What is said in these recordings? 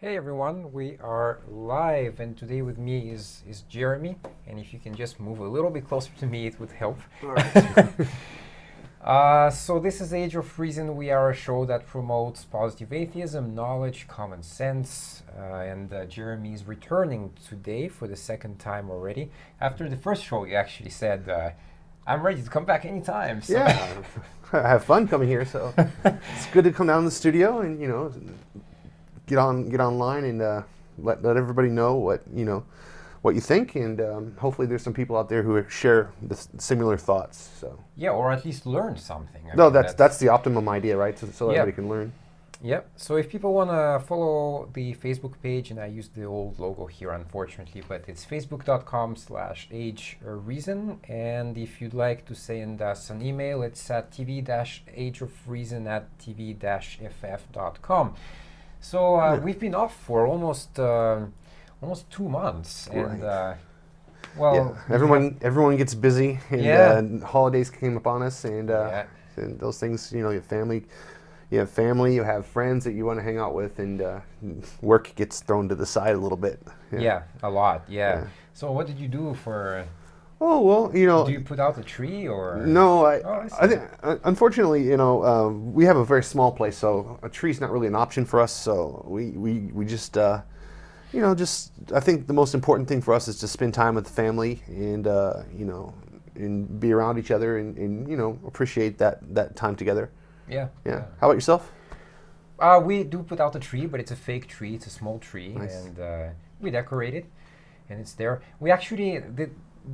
Hey everyone, we are live and today with me is Jeremy, and if you can just move a little bit closer to me it would help. All right. So this is Age of Reason. We are a show that promotes positive atheism, knowledge, common sense, and Jeremy is returning today for the second time already. After the first show you actually said, I'm ready to come back anytime. So Yeah, I have fun coming here, so it's good to come down to the studio and get online and let everybody know what you think, and hopefully there's some people out there who share similar thoughts. So yeah, or at least learn something. I no, mean, that's the optimum idea, right? So Yeah. everybody can learn. Yeah, so if people want to follow the Facebook page, and I use the old logo here unfortunately, but it's facebook.com/agereason, and if you'd like to send us an email, it's at tv-ageofreason@tv-ff.com. So we've been off for almost 2 months, and well, Everyone gets busy, and Yeah. holidays came upon us, and Yeah. and those things, you have family. You have family, you have friends that you want to hang out with, and work gets thrown to the side a little bit. Yeah, a lot, yeah. Yeah. So what did you do for, Oh, well, do you put out a tree or? No, I see. I think, unfortunately, we have a very small place, so a tree's not really an option for us. So we just, I think the most important thing for us is to spend time with the family, and and be around each other, and appreciate that time together. Yeah. Yeah. How about yourself? We do put out a tree, but it's a fake tree. It's a small tree, Nice. and we decorate it, and it's there. We actually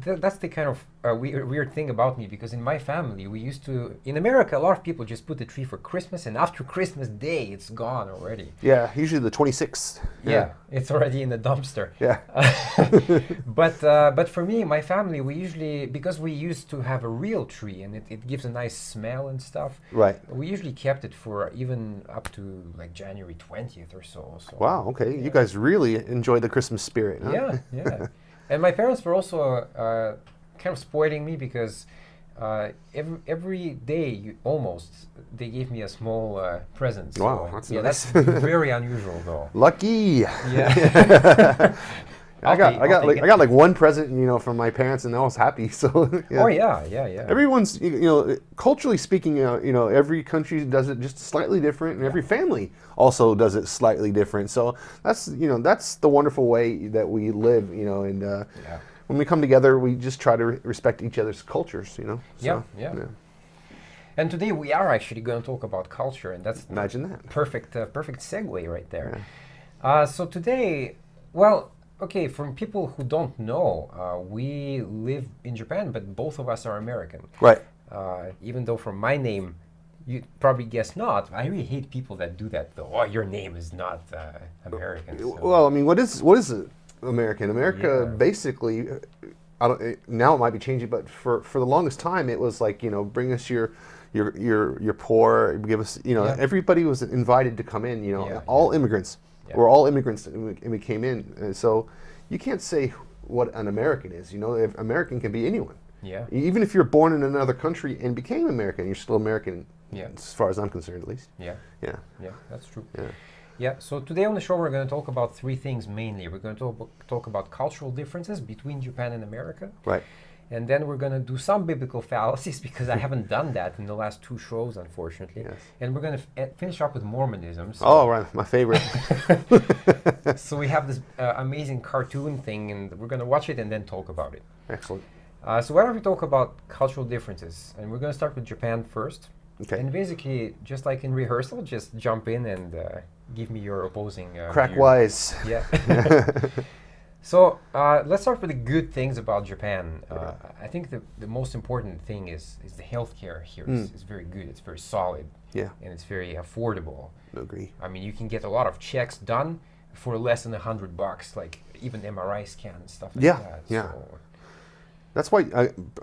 that's the kind of weird thing about me, because in my family we used to, in America, a lot of people just put the tree for Christmas, and after Christmas Day it's gone already. Yeah, usually the 26th. Yeah, it's already in the dumpster. Yeah. But for me, my family, we usually, because we used to have a real tree and it gives a nice smell and stuff. Right. We usually kept it for even up to like January 20th or so. Wow. Okay. Yeah. You guys really enjoy the Christmas spirit, huh? Yeah, yeah. And my parents were also kind of spoiling me, because every day almost they gave me a small present. So, Wow, that's yeah, nice. that's very unusual though. Lucky. Yeah. I take got it. like one present, from my parents, and I was happy. So yeah. Oh yeah. Everyone's, culturally speaking, every country does it just slightly different, and every family also does it slightly different. So that's the wonderful way that we live, and Yeah. when we come together, we just try to respect each other's cultures, So, Yeah. And today we are actually going to talk about culture, and that's Imagine that. perfect segue right there. So today, well, okay, from people who don't know, we live in Japan, but both of us are American. Right. Even though from my name, you probably guess not. I really hate people that do that though. Oh, your name is not American. So. Well, I mean, what is it? American? America, Yeah. basically, now it might be changing, but for the longest time, it was like, bring us your poor, give us, Yeah. everybody was invited to come in, Yeah, all immigrants. Yeah. We're all immigrants, and we came in. And so you can't say what an American is. If American can be anyone. Yeah. Even if you're born in another country and became American, you're still American. Yeah. As far as I'm concerned, at least. Yeah. Yeah. Yeah, that's true. Yeah. Yeah, so today on the show we're going to talk about three things mainly. We're going to talk about cultural differences between Japan and America. Right. And then we're going to do some biblical fallacies, because I haven't done that in the last 2 shows, unfortunately. Yes. And we're going to finish up with Mormonism. So, Oh, right. My favorite. so we have this amazing cartoon thing, and we're going to watch it and then talk about it. Excellent. So why don't we talk about cultural differences? And we're going to start with Japan first. Okay. And basically, just like in rehearsal, just jump in and give me your opposing Crack view. wise. Yeah. So let's start with the good things about Japan. I think the most important thing is the healthcare here is very good. It's very solid. Yeah. And it's very affordable. Agree. I mean, you can get a lot of checks done for less than $100, like even MRI scan and stuff like Yeah, that. yeah. So, That's why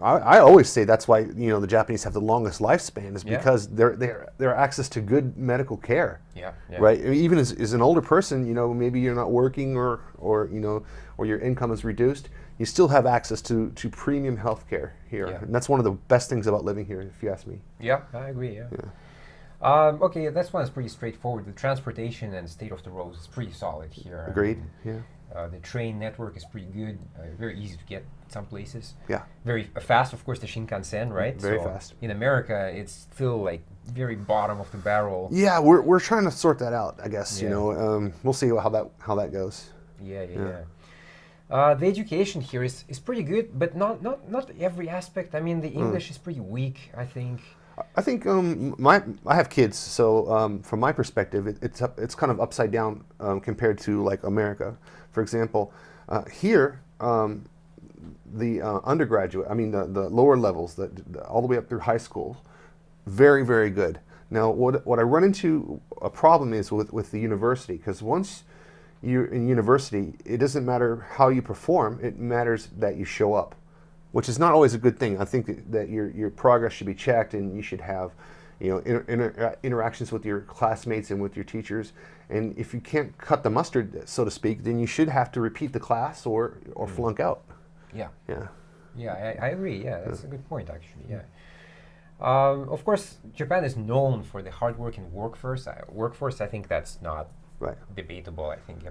I always say that's why the Japanese have the longest lifespan, is Yeah. because they're access to good medical care, yeah. right? I mean, even as an older person, maybe you're not working or your income is reduced, you still have access to premium health care here, Yeah. and that's one of the best things about living here, if you ask me. Yeah, I agree. Yeah. Okay, this one is pretty straightforward. The transportation and state of the roads is pretty solid here. Agreed. Yeah. The train network is pretty good. Very easy to get some places. Yeah. Very fast, of course. The Shinkansen, right? Very fast. In America, it's still like very bottom of the barrel. Yeah, we're trying to sort that out. I guess Yeah. we'll see how that goes. The education here is pretty good, but not every aspect. I mean, the English is pretty weak, I think. I think I have kids, so from my perspective, it's kind of upside down compared to like America. For example, here the undergraduate, I mean the lower levels, all the way up through high school, very, very good. Now, what I run into a problem is with the university, because once you're in university, it doesn't matter how you perform; it matters that you show up, which is not always a good thing. I think that your progress should be checked, and you should have, interactions with your classmates and with your teachers. And if you can't cut the mustard, so to speak, then you should have to repeat the class or flunk out. Yeah. Yeah. Yeah, I agree. Yeah, that's a good point, actually. Yeah. Of course, Japan is known for the hardworking workforce. I think that's not Right. debatable. I think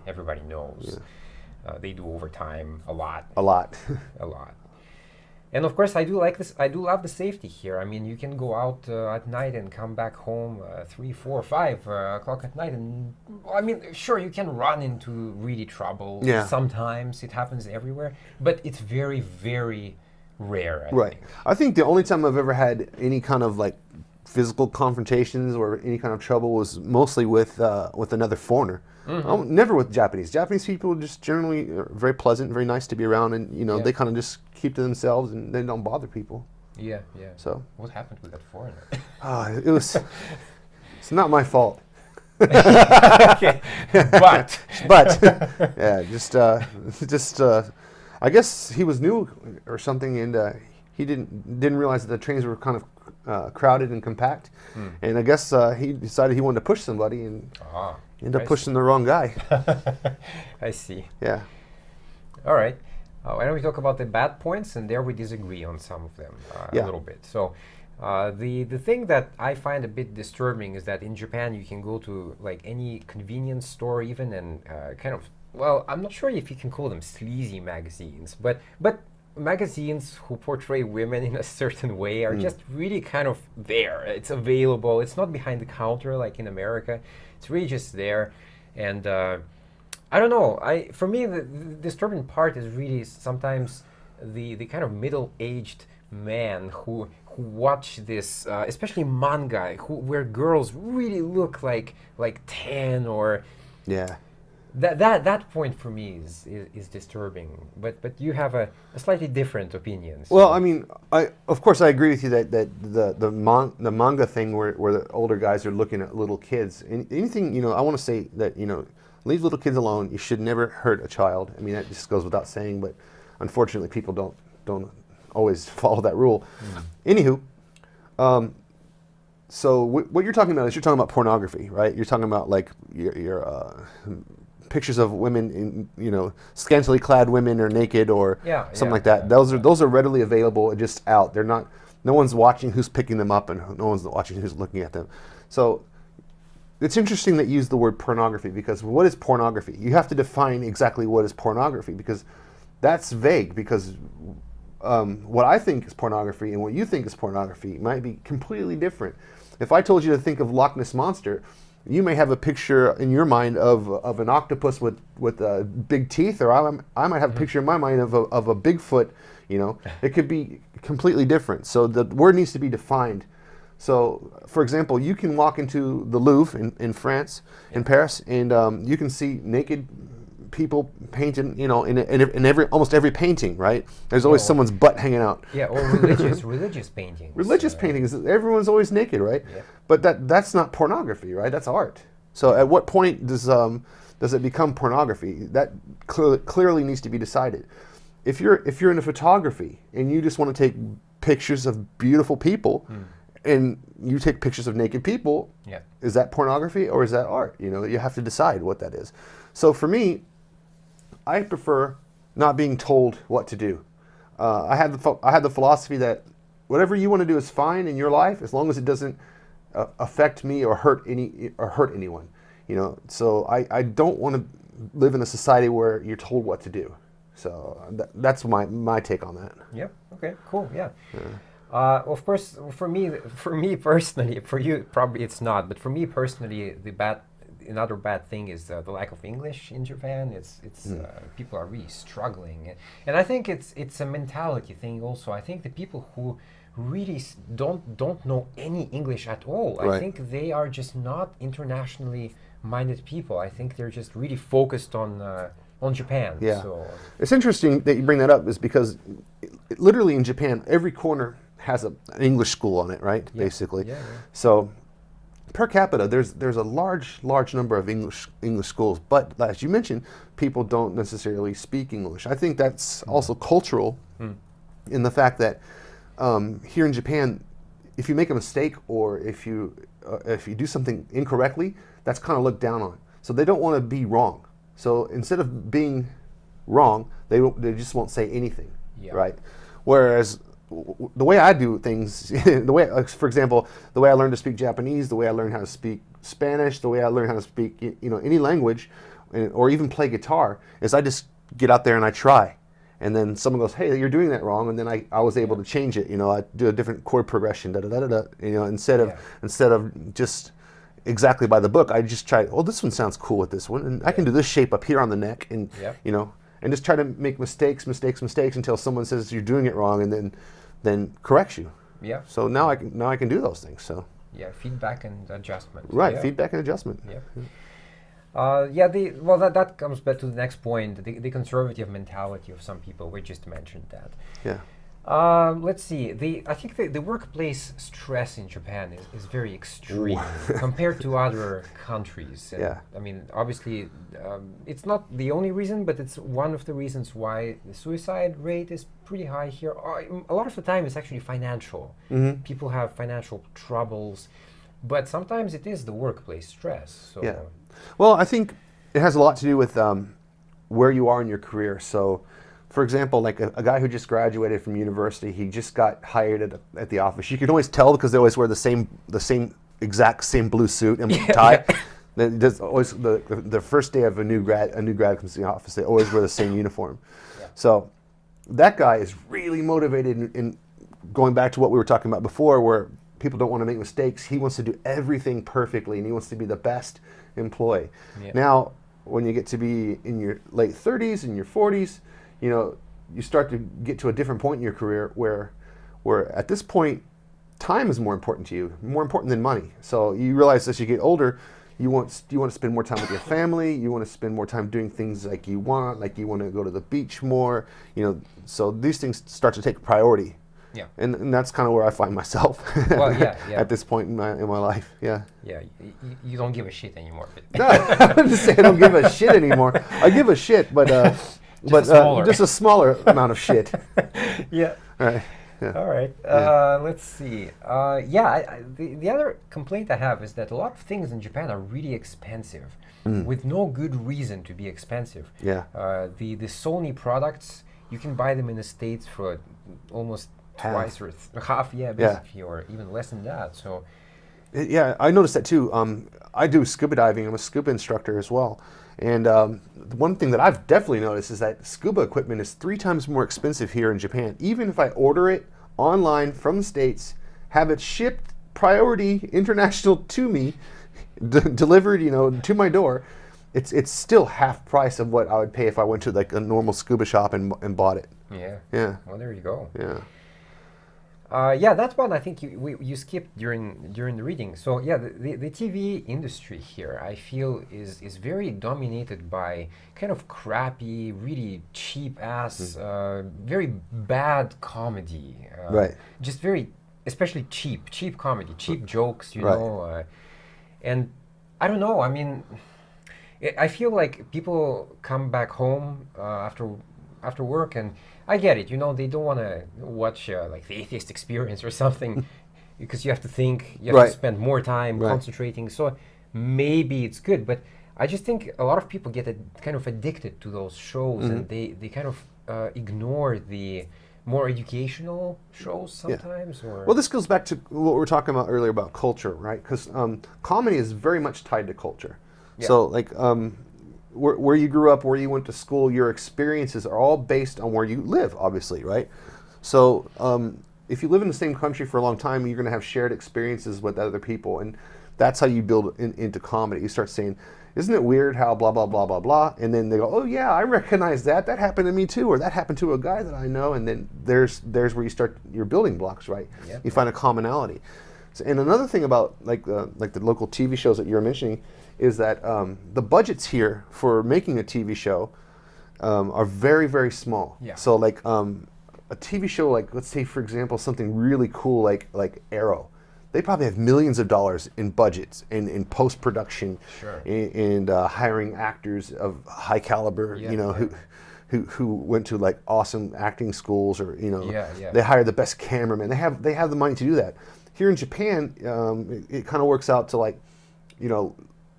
everybody knows. They do overtime a lot. A lot. A lot. And of course, I do like this. I do love the safety here. I mean, you can go out at night and come back home 3, 4, 5 o'clock at night, and I mean, sure, you can run into really trouble. Yeah. Sometimes it happens everywhere, but it's very, very rare. I Right. think. I think the only time I've ever had any kind of like physical confrontations or any kind of trouble was mostly with another foreigner. Never with Japanese. Japanese people just generally are very pleasant, very nice to be around, and they kind of just keep to themselves and they don't bother people. Yeah, yeah. So What happened with that foreigner? it's not my fault. Okay, but Yeah, just I guess he was new or something, and he didn't realize that the trains were kind of crowded and compact, and I guess he decided he wanted to push somebody and ended up pushing the wrong guy. I see. Yeah. All right. Why don't we talk about the bad points, and there we disagree on some of them a little bit. So the thing that I find a bit disturbing is that in Japan you can go to like any convenience store even, and kind of, well, I'm not sure if you can call them sleazy magazines, but magazines who portray women in a certain way are just really kind of there. It's available. It's not behind the counter like in America. It's really just there, and I don't know. For me, the disturbing part is really sometimes the kind of middle-aged man who watch this, especially manga, where girls really look like 10 or. Yeah. That point for me is disturbing. But you have a slightly different opinion. So. Well, I mean, of course I agree with you that the manga thing where the older guys are looking at little kids. Anything, I want to say that, leave little kids alone. You should never hurt a child. I mean, that just goes without saying, but unfortunately people don't always follow that rule. Anywho, so what you're talking about is you're talking about pornography, right? You're talking about like your pictures of women in, scantily clad women or naked or something like that. Those are readily available and just out. They're not. No one's watching who's picking them up, and no one's watching who's looking at them. So it's interesting that you use the word pornography, because what is pornography? You have to define exactly what is pornography, because that's vague. Because what I think is pornography and what you think is pornography might be completely different. If I told you to think of Loch Ness Monster, you may have a picture in your mind of an octopus with big teeth, or I might have a picture in my mind of a Bigfoot. It could be completely different. So the word needs to be defined. So, for example, you can walk into the Louvre in France, in Paris, and you can see naked people painted, in almost every painting, right? There's always someone's butt hanging out. Yeah, or religious paintings. Religious paintings, everyone's always naked, right? Yeah. But that's not pornography, right? That's art. So at what point does it become pornography? That clearly needs to be decided. If you're into photography and you just want to take pictures of beautiful people, and you take pictures of naked people, is that pornography or is that art? You have to decide what that is. So for me, I prefer not being told what to do. I had the philosophy that whatever you want to do is fine in your life, as long as it doesn't affect me or hurt anyone. You know, so I don't want to live in a society where you're told what to do. So that's my take on that. Yeah. Okay. Cool. Yeah. Of course, for me personally, for you probably it's not, but for me personally, another bad thing is the lack of English in Japan. It's people are really struggling, and I think it's a mentality thing also. I think the people who really don't know any English at all, I think they are just not internationally minded people. I think they're just really focused on Japan. Yeah. So it's interesting that you bring that up, is because literally in Japan, every corner has an English school on it, right? Yeah. Basically. Yeah, yeah. So per capita, there's a large number of English schools, but as you mentioned, people don't necessarily speak English. I think that's also cultural in the fact that here in Japan, if you make a mistake or if you do something incorrectly, that's kind of looked down on. So they don't want to be wrong. So instead of being wrong, they just won't say anything, right? Whereas the way I do things, for example, the way I learned to speak Japanese, the way I learned how to speak Spanish, the way I learned how to speak, any language, or even play guitar, is I just get out there and I try. And then someone goes, "Hey, you're doing that wrong," and then I was able to change it. I do a different chord progression, da da da da. Instead of just exactly by the book, I just try. Oh, this one sounds cool with this one, and I can do this shape up here on the neck, and and just try to make mistakes until someone says you're doing it wrong, and then corrects you. Yeah. So now I can do those things. So yeah, feedback and adjustment. Right, feedback and adjustment. Yeah. That comes back to the next point, the conservative mentality of some people. We just mentioned that. Yeah. Let's see. I think the workplace stress in Japan is very extreme compared to other countries. And I mean, obviously, it's not the only reason, but it's one of the reasons why the suicide rate is pretty high here. A lot of the time, it's actually financial. Mm-hmm. People have financial troubles, but sometimes it is the workplace stress. So. Yeah. Well, I think it has a lot to do with where you are in your career. So, for example, like a guy who just graduated from university, he just got hired at the office. You can always tell because they always wear the exact same blue suit and tie. There's always the first day of a new grad comes to the office. They always wear the same uniform. Yeah. So that guy is really motivated in going back to what we were talking about before, where people don't want to make mistakes. He wants to do everything perfectly, and he wants to be the best employee. Yeah. Now, when you get to be in your late 30s and your 40s, you start to get to a different point in your career where at this point, time is more important to you, more important than money. So you realize as you get older, you want to spend more time with your family. You want to spend more time doing things like you want to go to the beach more. So these things start to take priority. Yeah, and that's kind of where I find myself. Well, yeah. At this point in my life, yeah. Yeah, you don't give a shit anymore. No, I'm just saying I don't give a shit anymore. I give a shit, but just a smaller amount of shit. Yeah. All right. Yeah. All right. Let's see. The other complaint I have is that a lot of things in Japan are really expensive, with no good reason to be expensive. Yeah. The Sony products, you can buy them in the States for almost twice or half, basically, or even less than that. So, yeah, I noticed that too. I do scuba diving. I'm a scuba instructor as well. And one thing that I've definitely noticed is that scuba equipment is 3 times more expensive here in Japan. Even if I order it online from the States, have it shipped priority international to me, delivered, to my door, it's still half price of what I would pay if I went to like a normal scuba shop and bought it. Yeah. Yeah. Well, there you go. Yeah. That's one I think you skipped during the reading. So yeah, the TV industry here, I feel, is very dominated by kind of crappy, really cheap ass, very bad comedy. Right. Just very, especially cheap comedy, cheap jokes, know. And I don't know. I mean, I feel like people come back home after work, and I get it, they don't want to watch like The Atheist Experience or something because you have to think, you have to spend more time concentrating. So maybe it's good, but I just think a lot of people get kind of addicted to those shows, and they kind of ignore the more educational shows sometimes? Or Well, this goes back to what we were talking about earlier about culture, right? Because comedy is very much tied to culture. Yeah. So, like, where you grew up, where you went to school, your experiences are all based on where you live, obviously, right? So, if you live in the same country for a long time, you're going to have shared experiences with other people, and that's how you build into comedy. You start saying, "Isn't it weird how blah blah blah blah blah?" And then they go, "Oh yeah, I recognize that. That happened to me too, or that happened to a guy that I know." And then there's where you start your building blocks, right? Yeah. You find a commonality. So, and another thing about like the local TV shows that you were mentioning is that the budgets here for making a TV show are very, very small. Yeah. So like a TV show, like let's say for example something really cool like Arrow, they probably have millions of dollars in budgets and in post production, Sure. and hiring actors of high caliber, Yeah, you know, yeah. who went to like awesome acting schools, or you know, Yeah, yeah. they hire the best cameraman. They have the money to do that. Here in Japan, it kind of works out to like, you know,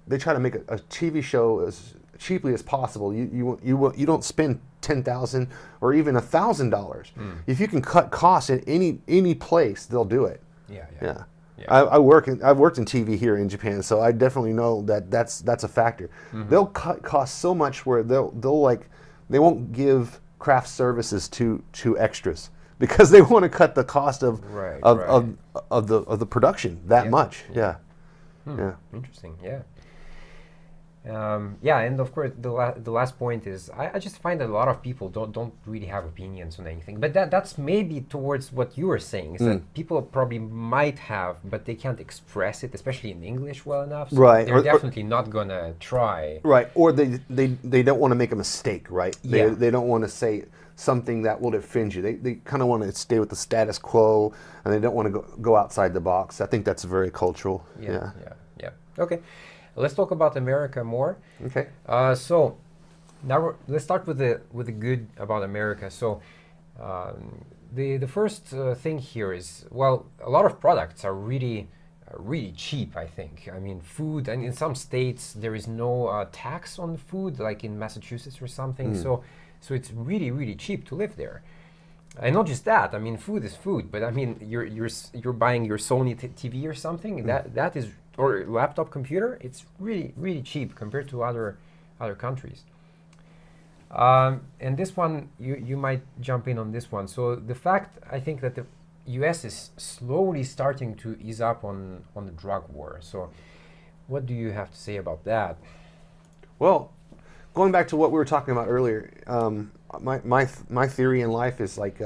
they try to make a TV show as cheaply as possible. You don't spend $10,000 or even $1,000. If you can cut costs at any place, they'll do it. Yeah. Yeah. Yeah. I've worked in TV here in Japan, so I definitely know that's a factor. They'll cut costs so much where they won't give craft services to extras because they want to cut the cost of the production that much. Yeah. Yeah. Interesting. Yeah. And of course the last point is I just find that a lot of people don't really have opinions on anything, but that's maybe towards what you were saying is that people probably might have, but they can't express it, especially in English, well enough. So Right. they're definitely not gonna try. Right, or they don't want to make a mistake, right? They don't want to say something that will offend you. They kind of want to stay with the status quo, and they don't want to go outside the box. I think that's very cultural. Yeah. Okay, let's talk about America more. Okay. So now let's start with the good about America. So the first thing here is, well, a lot of products are really cheap, I think. I mean, food, and in some states there is no tax on food, like in Massachusetts or something. So it's really cheap to live there. And not just that. I mean, food is food, but I mean, you're buying your Sony TV or something. That is, or laptop computer. It's really cheap compared to other countries. And this one, you might jump in on this one. So the fact, I think, that the U.S. is slowly starting to ease up on the drug war. So what do you have to say about that? Well, going back to what we were talking about earlier, my theory in life is like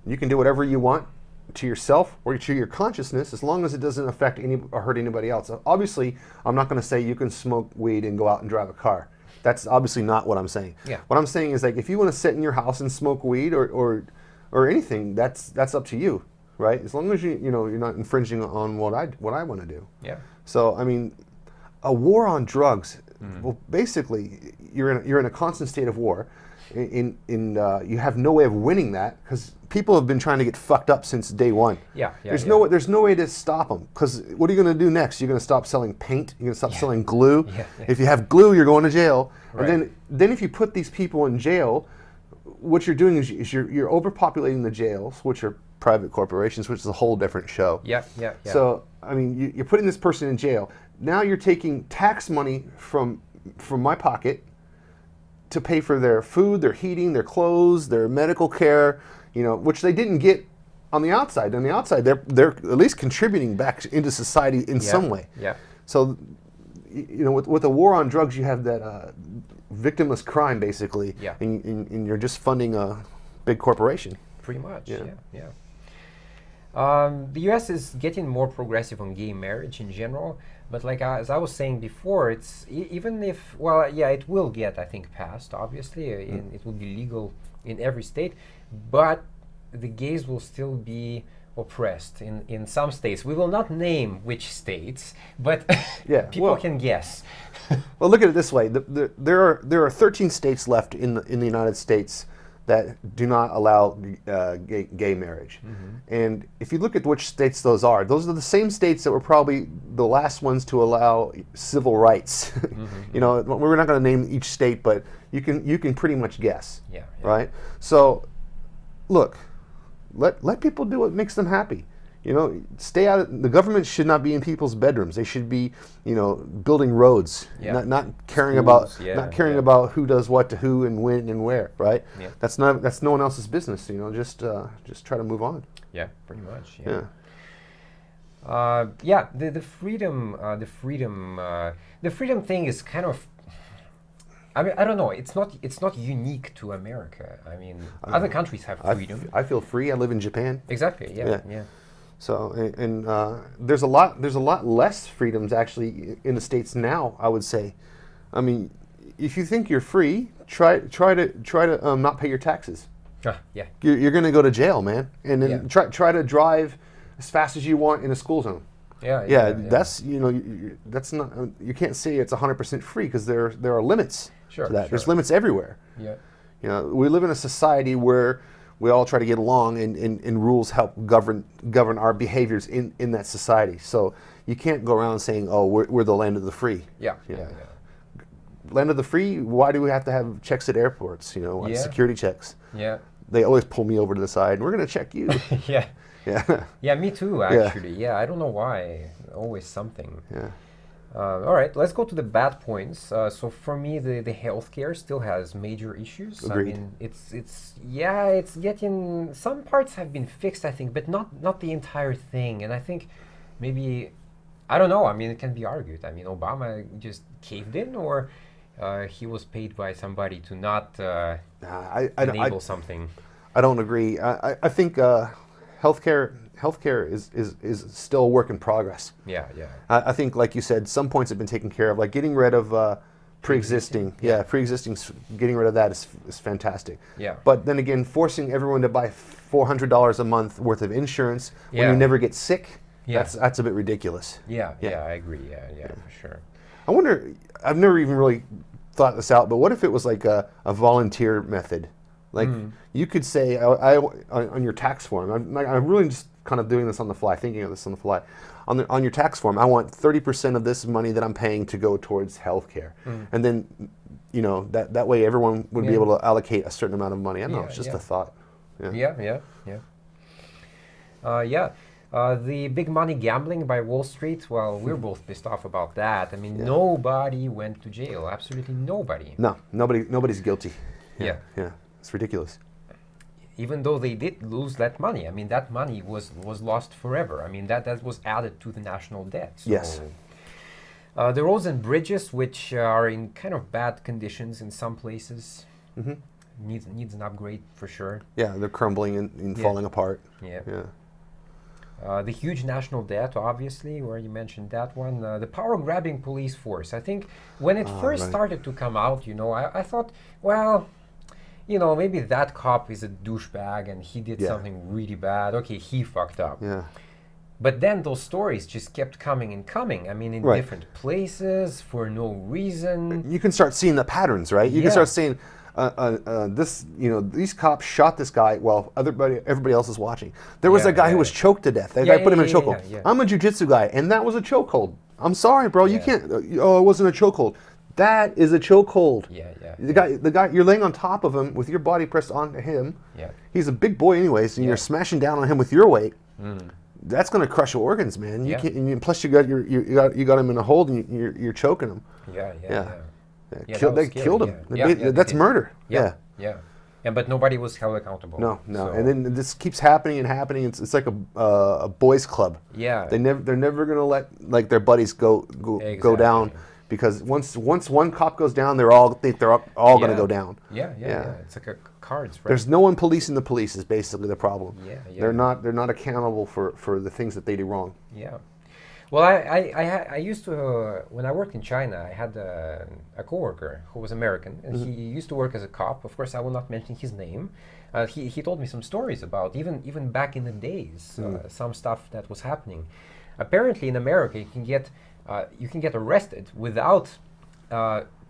you can do whatever you want to yourself or to your consciousness as long as it doesn't affect or hurt anybody else. Obviously, I'm not going to say you can smoke weed and go out and drive a car. That's obviously not what I'm saying. Yeah. What I'm saying is, like, if you want to sit in your house and smoke weed or anything, that's up to you, right? As long as you're not infringing on what I want to do. Yeah. So I mean, a war on drugs. Well, basically, you're in a constant state of war. You have no way of winning that because people have been trying to get fucked up since day one. There's no way to stop them, because what are you going to do next? You're going to stop selling paint. You're going to stop selling glue. If you have glue, you're going to jail. Right. And then if you put these people in jail, what you're doing is you're overpopulating the jails, which are private corporations, which is a whole different show. Yeah. So I mean, you're putting this person in jail. Now you're taking tax money from my pocket to pay for their food, their heating, their clothes, their medical care, which they didn't get on the outside. On the outside, they're at least contributing back into society in some way. Yeah. So, with a war on drugs, you have that victimless crime, basically. Yeah. And you're just funding a big corporation. Pretty much. Yeah. The U.S. is getting more progressive on gay marriage in general, but like as I was saying before, it's even if, it will get, I think, passed, obviously, and it will be legal in every state, but the gays will still be oppressed in some states. We will not name which states, but people can guess. Well, look at it this way: there are 13 states left in the United States that do not allow gay marriage. And if you look at which states those are the same states that were probably the last ones to allow civil rights. We're not going to name each state, but you can pretty much guess. Yeah. Right? So, look, let people do what makes them happy. You know, stay out of, the government should not be in people's bedrooms. They should be, you know, building roads, not caring Schools, about who does what to who and when and where, right? Yeah. That's no one else's business, you know, just try to move on. Yeah, pretty much. Yeah. The freedom thing is kind of, I mean, I don't know. It's not unique to America. I mean, other countries have freedom. I feel free. I live in Japan. Exactly. Yeah. So and there's a lot less freedoms actually in the States now, I would say. I mean, if you think you're free, try to not pay your taxes. Yeah. You're going to go to jail, man. And then try to drive as fast as you want in a school zone. Yeah. That's, you know, that's not, you can't say it's 100% free because there are limits to that. There's limits everywhere. Yeah. You know, we live in a society where we all try to get along, and rules help govern our behaviors in that society. So you can't go around saying, oh, we're the land of the free. Yeah. Land of the free, why do we have to have checks at airports, you know, security checks? Yeah. They always pull me over to the side, and we're going to check you. Yeah, me too, actually. Yeah, I don't know why. Always something. Yeah. All right, let's go to the bad points. So for me, the healthcare still has major issues. Agreed. I mean, it's getting, some parts have been fixed, I think, but not the entire thing. And I think maybe, I don't know. I mean, it can be argued. I mean, Obama just caved in, or he was paid by somebody to not enable something. I don't agree. I think healthcare is still a work in progress. Yeah. I think, like you said, some points have been taken care of, like getting rid of pre-existing. Getting rid of that is fantastic. Yeah. But then again, forcing everyone to buy $400 a month worth of insurance when you never get sick, that's a bit ridiculous. Yeah, I agree. Yeah, for sure. I wonder, I've never even really thought this out, but what if it was like a volunteer method? Like you could say, on your tax form, I'm really just kind of doing this on the fly, thinking of this on the fly. On your tax form, I want 30% of this money that I'm paying to go towards healthcare, and then, you know, that way everyone would be able to allocate a certain amount of money. I don't know, it's just a thought. Yeah. The big money gambling by Wall Street, well, we're both pissed off about that. I mean, nobody went to jail. Absolutely nobody. No, nobody's guilty. Yeah. It's ridiculous. Even though they did lose that money. I mean, that money was lost forever. I mean, that was added to the national debt. So, yes. The roads and bridges, which are in kind of bad conditions in some places, needs an upgrade for sure. Yeah, they're crumbling and falling apart. Yeah. The huge national debt, obviously, where you mentioned that one. The power-grabbing police force. I think when it first started to come out, you know, I thought, well, you know, maybe that cop is a douchebag and he did something really bad. Okay, he fucked up. Yeah. But then those stories just kept coming and coming. I mean, in different places for no reason. You can start seeing the patterns, right? You can start seeing this. You know, these cops shot this guy while everybody else is watching. There was a guy who was choked to death. That guy put him in a chokehold. I'm a jiu-jitsu guy, and that was a chokehold. I'm sorry, bro. You can't. Oh, it wasn't a chokehold. That is a chokehold. Yeah. The guy, you're laying on top of him with your body pressed onto him. Yeah. He's a big boy anyways, and you're smashing down on him with your weight. That's going to crush your organs, man. You can't. And plus, you got him in a hold, and you're choking him. They killed him. That's murder. Yeah. But nobody was held accountable. No. So. And then this keeps happening and happening. It's like a boys' club. Yeah. They're never going to let their buddies go down. Because once one cop goes down, they're all going to go down. Yeah. It's like a cards. Right? There's no one policing the police is basically the problem. Yeah. They're not accountable for the things that they do wrong. Yeah. Well, I used to when I worked in China, I had a coworker who was American, and he used to work as a cop. Of course, I will not mention his name. He told me some stories about even back in the days, some stuff that was happening. Apparently, in America, you can get arrested without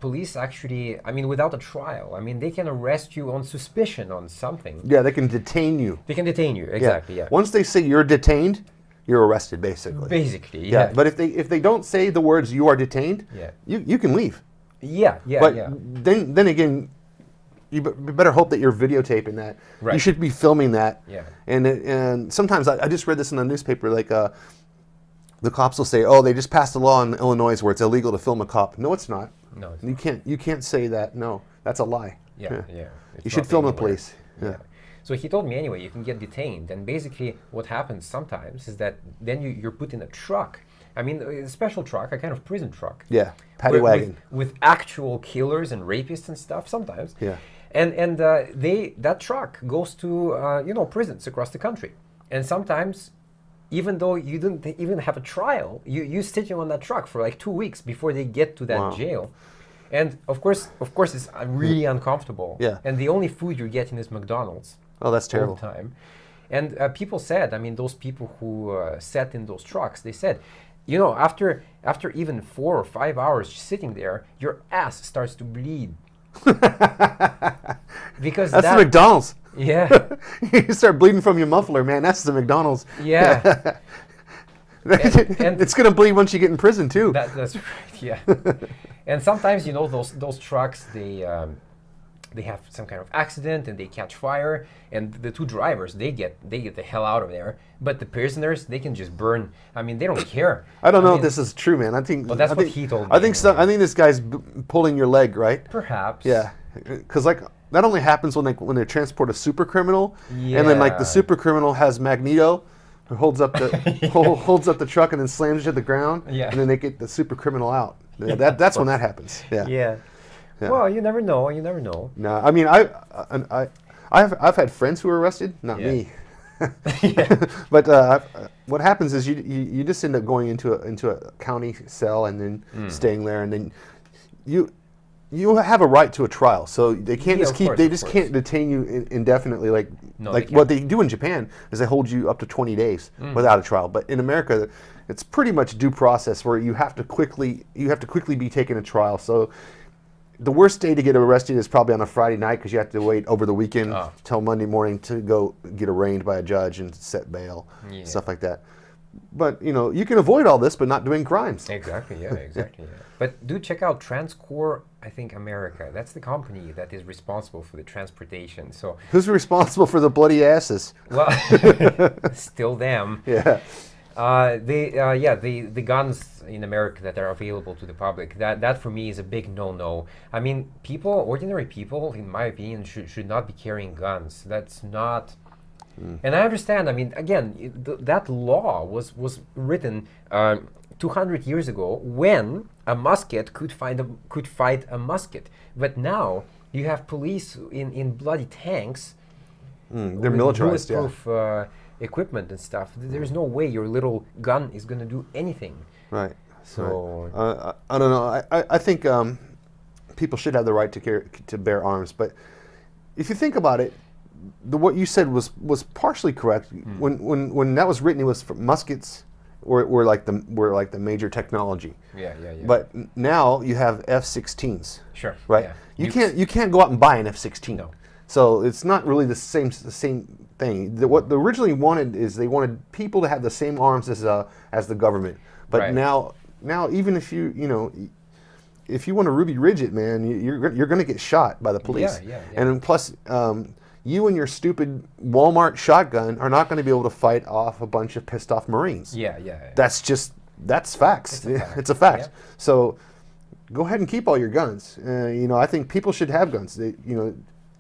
police actually, without a trial. I mean, they can arrest you on suspicion on something. Yeah, they can detain you. Exactly, yeah. Once they say you're detained, you're arrested, basically. Basically, yeah. But if they don't say the words "you are detained," you can leave. Yeah. Then again, better hope that you're videotaping that. Right. You should be filming that. Yeah. And sometimes I just read this in the newspaper, like the cops will say, oh, they just passed a law in Illinois where it's illegal to film a cop. No, it's not. No, it's You can't say that. No, that's a lie. Yeah. You should film the police. Yeah. So he told me anyway, you can get detained, and basically what happens sometimes is that then you're put in a truck. I mean, a special truck, a kind of prison truck. Yeah, paddy wagon. With actual killers and rapists and stuff sometimes. Yeah. And that truck goes to prisons across the country, and sometimes, even though you didn't even have a trial, you sitting on that truck for like 2 weeks before they get to that jail. And of course, it's really uncomfortable. Yeah. And the only food you're getting is McDonald's. Oh, that's terrible. All the time. And people said, I mean, those people who sat in those trucks, they said, after even 4 or 5 hours sitting there, your ass starts to bleed. Because that's the McDonald's. Yeah. You start bleeding from your muffler, man. That's the McDonald's. Yeah. and it's gonna bleed once you get in prison too. That's right. Yeah. And sometimes those trucks they have some kind of accident and they catch fire, and the two drivers they get the hell out of there. But the prisoners, they can just burn. I mean, they don't care. I don't know if this is true, man. I think. Well, that's what he told me. I think this guy's pulling your leg, right? Perhaps. Yeah, because like that only happens when they transport a super criminal, and then like the super criminal has Magneto, who holds up the holds up the truck and then slams it to the ground. Yeah. And then they get the super criminal out. Yeah, that's when that happens. Yeah. Yeah. Well, you never know. You never know. No, I mean, I've had friends who were arrested, not me. But what happens is you just end up going into a county cell and then staying there, and then you have a right to a trial. So they can't can't detain you indefinitely like what they do in Japan is they hold you up to 20 days without a trial. But in America, it's pretty much due process where you have to quickly be taken to trial. So the worst day to get arrested is probably on a Friday night because you have to wait over the weekend till Monday morning to go get arraigned by a judge and set bail, stuff like that. But you can avoid all this, but not doing crimes. Exactly. Yeah. Exactly. Yeah. But do check out Transcore. I think America. That's the company that is responsible for the transportation. So who's responsible for the bloody asses? Well, still them. Yeah. The guns in America that are available to the public, that for me is a big no-no. I mean, ordinary people, in my opinion, should not be carrying guns. That's not. And I understand. I mean, again, that law was written 200 years ago when a musket could fight a musket. But now you have police in bloody tanks. They're militarized, bulletproof, equipment and stuff. There's no way your little gun is going to do anything. Right. So I don't know. I think people should have the right to bear arms. But if you think about it, what you said was partially correct. When that was written, it was for muskets were like the major technology. Yeah. But now you have F-16s. Sure. Right. Yeah. You can't go out and buy an F-16. No. So it's not really the same thing. What they originally wanted is they wanted people to have the same arms as the government. But now even if if you want to Ruby Ridge it, man, you're going to get shot by the police. Yeah. And plus, you and your stupid Walmart shotgun are not going to be able to fight off a bunch of pissed off Marines. Yeah. That's facts. It's a fact. Yeah. So go ahead and keep all your guns. I think people should have guns.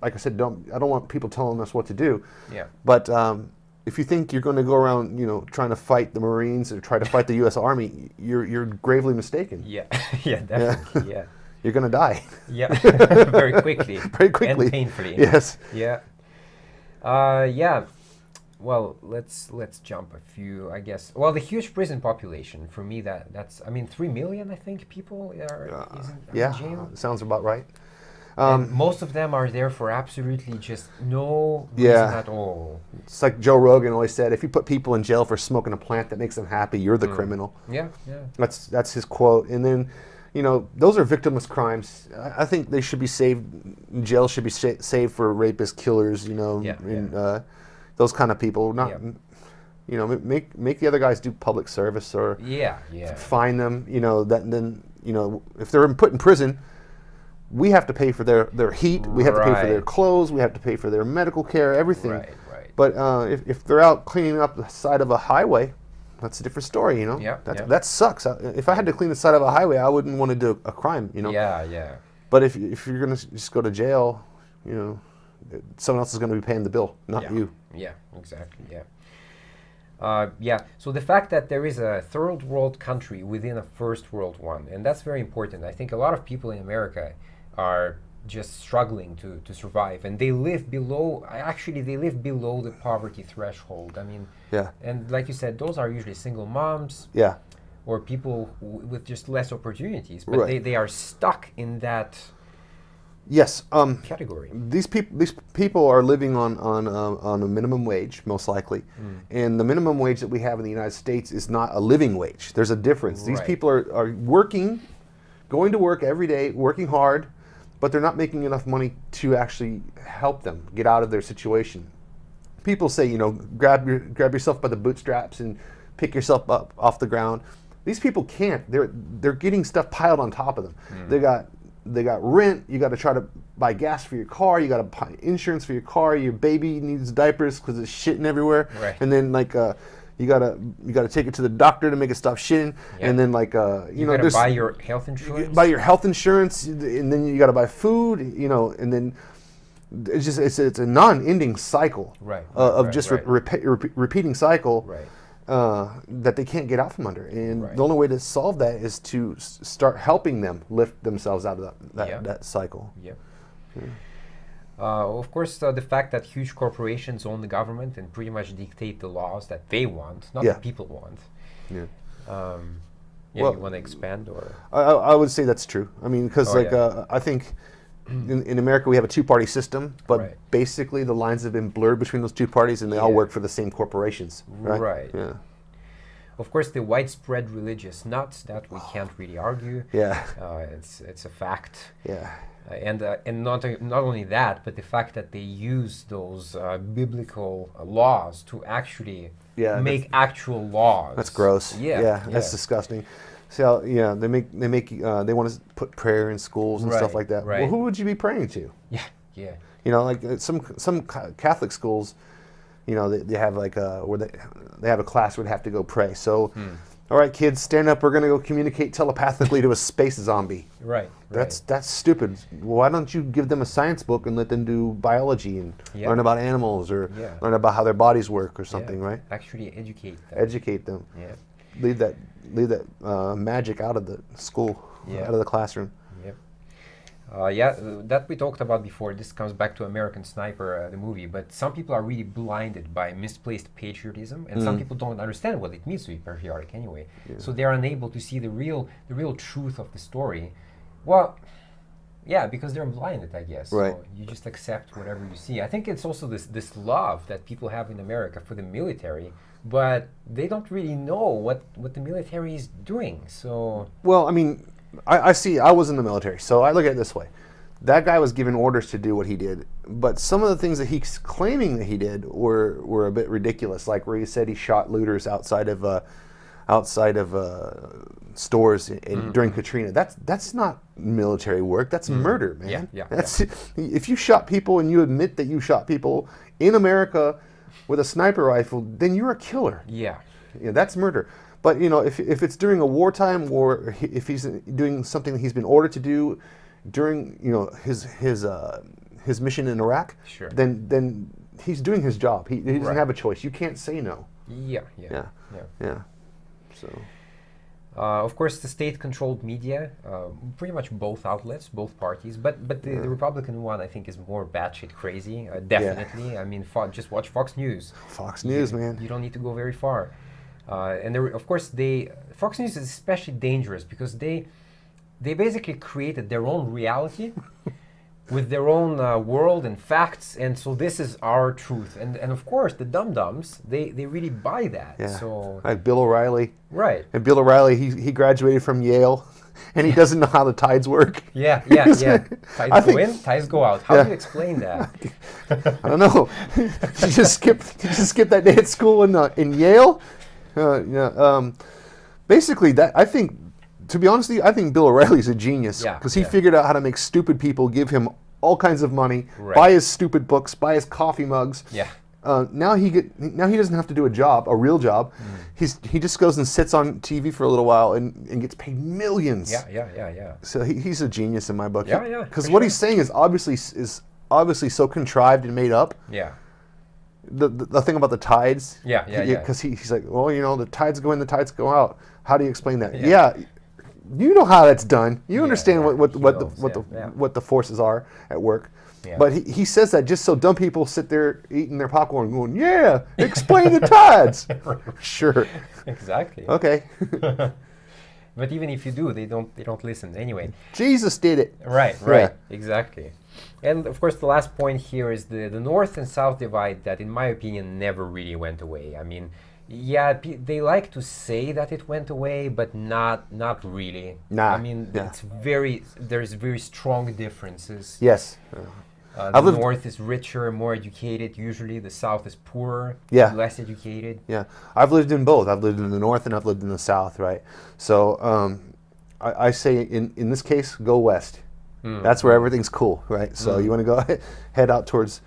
Like I said, I don't want people telling us what to do. Yeah. But if you think you're going to go around, trying to fight the Marines or try to fight the U.S. Army, you're gravely mistaken. Yeah. Yeah. Definitely. Yeah. You're going to die. Yeah. Very quickly. Very quickly. And painfully. Yes. Yeah. Yeah. Well, let's jump a few, I guess. Well, the huge prison population, for me, that's 3 million, I think, people are in jail. Sounds about right. And most of them are there for absolutely just no reason at all. It's like Joe Rogan always said, if you put people in jail for smoking a plant that makes them happy, you're the criminal. Yeah. That's his quote. And then, those are victimless crimes. I think they should be saved. Jail should be saved for rapists, killers, those kind of people. Not, make the other guys do public service or fine them. If they're put in prison, we have to pay for their heat, we have to pay for their Right. clothes, we have to pay for their medical care, everything. Right, right. But if they're out cleaning up the side of a highway, that's a different story, you know. Yeah, yeah. That sucks. If I had to clean the side of a highway, I wouldn't want to do a crime, you know. Yeah, yeah. But if you're gonna just go to jail, you know, someone else is going to be paying the bill, not Yeah. you. Yeah, exactly. Yeah. Yeah. So the fact that there is a third world country within a first world one, and that's very important. I think a lot of people in America are just struggling to survive, and they live below. Actually, they live below the poverty threshold. I mean, Yeah, and like you said, those are usually single moms yeah, or people with just less opportunities, but Right. they are stuck in that yes. category. These people are living on a minimum wage, most likely, and the minimum wage that we have in the United States is not a living wage. There's a difference. These Right. people are working, going to work every day, working hard, but they're not making enough money to actually help them get out of their situation. People say, you know, grab yourself by the bootstraps and pick yourself up off the ground. These people can't. They're getting stuff piled on top of them. They got rent. You got to try to buy gas for your car. You got to buy insurance for your car. Your baby needs diapers because it's shitting everywhere. Right. And then you gotta take it to the doctor to make it stop shitting. Yeah. And then You gotta there's buy your health insurance. buy your health insurance, and then you got to buy food, you know, and then it's a non-ending cycle Right, of right, just right. repeating cycle Right. that they can't get out from under. And Right. the only way to solve that is to start helping them lift themselves out of Yeah. that cycle. Yep. Of course, the fact that huge corporations own the government and pretty much dictate the laws that they want, not Yeah. the people want. Yeah. Yeah, Well, you want to expand or? I would say that's true. I mean, because Oh, yeah. I think in America we have a two-party system, but Right. basically the lines have been blurred between those two parties, and they all Yeah. work for the same corporations. Right. Right. Yeah. Of course, the widespread religious nuts that we can't really argue. Yeah. It's a fact. Yeah. And not only that, but the fact that they use those biblical laws to actually Yeah, make actual laws. That's gross. Yeah, That's disgusting. See how they want to put prayer in schools and stuff Right, like that. right. Well, who would you be praying to? Yeah, yeah, You know, like some Catholic schools, you know, they have like where they have a class where they have to go pray. So, all right, kids, stand up. We're gonna go communicate telepathically to a space zombie. right. That's stupid. Why don't you give them a science book and let them do biology and Yeah. learn about animals or Yeah. learn about how their bodies work or Yeah, something, right? Actually educate them. Educate them. Yeah, Leave that magic out of the school, Yeah. out of the classroom. yeah. That we talked about before. This comes back to American Sniper, the movie. But some people are really blinded by misplaced patriotism, and some people don't understand what it means to be patriotic anyway. So they're unable to see the real truth of the story. Well, yeah, because they're blinded, I guess. Right. So you just accept whatever you see. I think it's also this love that people have in America for the military, but they don't really know what the military is doing. So Well, I mean, I see. I was in the military, so I look at it this way: that guy was given orders to do what he did, but some of the things that he's claiming that he did were a bit ridiculous. Like where he said he shot looters outside of stores during Katrina. That's not military work. That's murder, man. Yeah, yeah, That's if you shot people and you admit that you shot people in America with a sniper rifle, then you're a killer. yeah, Yeah, that's murder. But you know, if it's during a wartime or if he's doing something that he's been ordered to do during his mission in Iraq, Sure. then he's doing his job. He doesn't Right. have a choice. You can't say no. yeah. Yeah. So Of course, the state-controlled media, pretty much both outlets, both parties, but the Republican one, I think, is more batshit crazy. Definitely. I mean, just watch Fox News. Fox News, man. You don't need to go very far. And of course, Fox News is especially dangerous because they basically created their own reality with their own world and facts, and so this is our truth. And of course, the dum-dums, they really buy that. Yeah. So Like Bill O'Reilly. right. And Bill O'Reilly, he graduated from Yale, and he doesn't know how the tides work. Yeah. I Ties go think- in, ties go out. How Yeah. do you explain that? I don't know. He just skipped that day at school in Yale. Basically, that I think to be honest with you, I think Bill O'Reilly's a genius Yeah, because he yeah. figured out how to make stupid people give him all kinds of money, Right. buy his stupid books, buy his coffee mugs. Yeah. Now he doesn't have to do a real job. He just goes and sits on TV for a little while and gets paid millions. Yeah. So he's a genius in my book. Yeah, Because for what sure. he's saying is obviously so contrived and made up. Yeah. The thing about the tides. Yeah. Because he's like, well, the tides go in, the tides go out. How do you explain that? Yeah. Yeah, you know how that's done. You Yeah, understand yeah, what the forces are at work. Yeah. But he says that just so dumb people sit there eating their popcorn going, yeah, explain the tides. Sure. Exactly. Okay. But even if you do, they don't listen anyway. Jesus did it. Right. Yeah. Exactly. And of course, the last point here is the North and South divide that, in my opinion, never really went away. I mean, yeah, they like to say that it went away, but not really. Nah, I mean, yeah. there's very strong differences. Yes. The North is richer, more educated. Usually, the South is poorer, Yeah. less educated. Yeah, I've lived in both. I've lived in the North and I've lived in the South, right? So I say in this case, go west. That's where everything's cool, right? So you want to go head out towards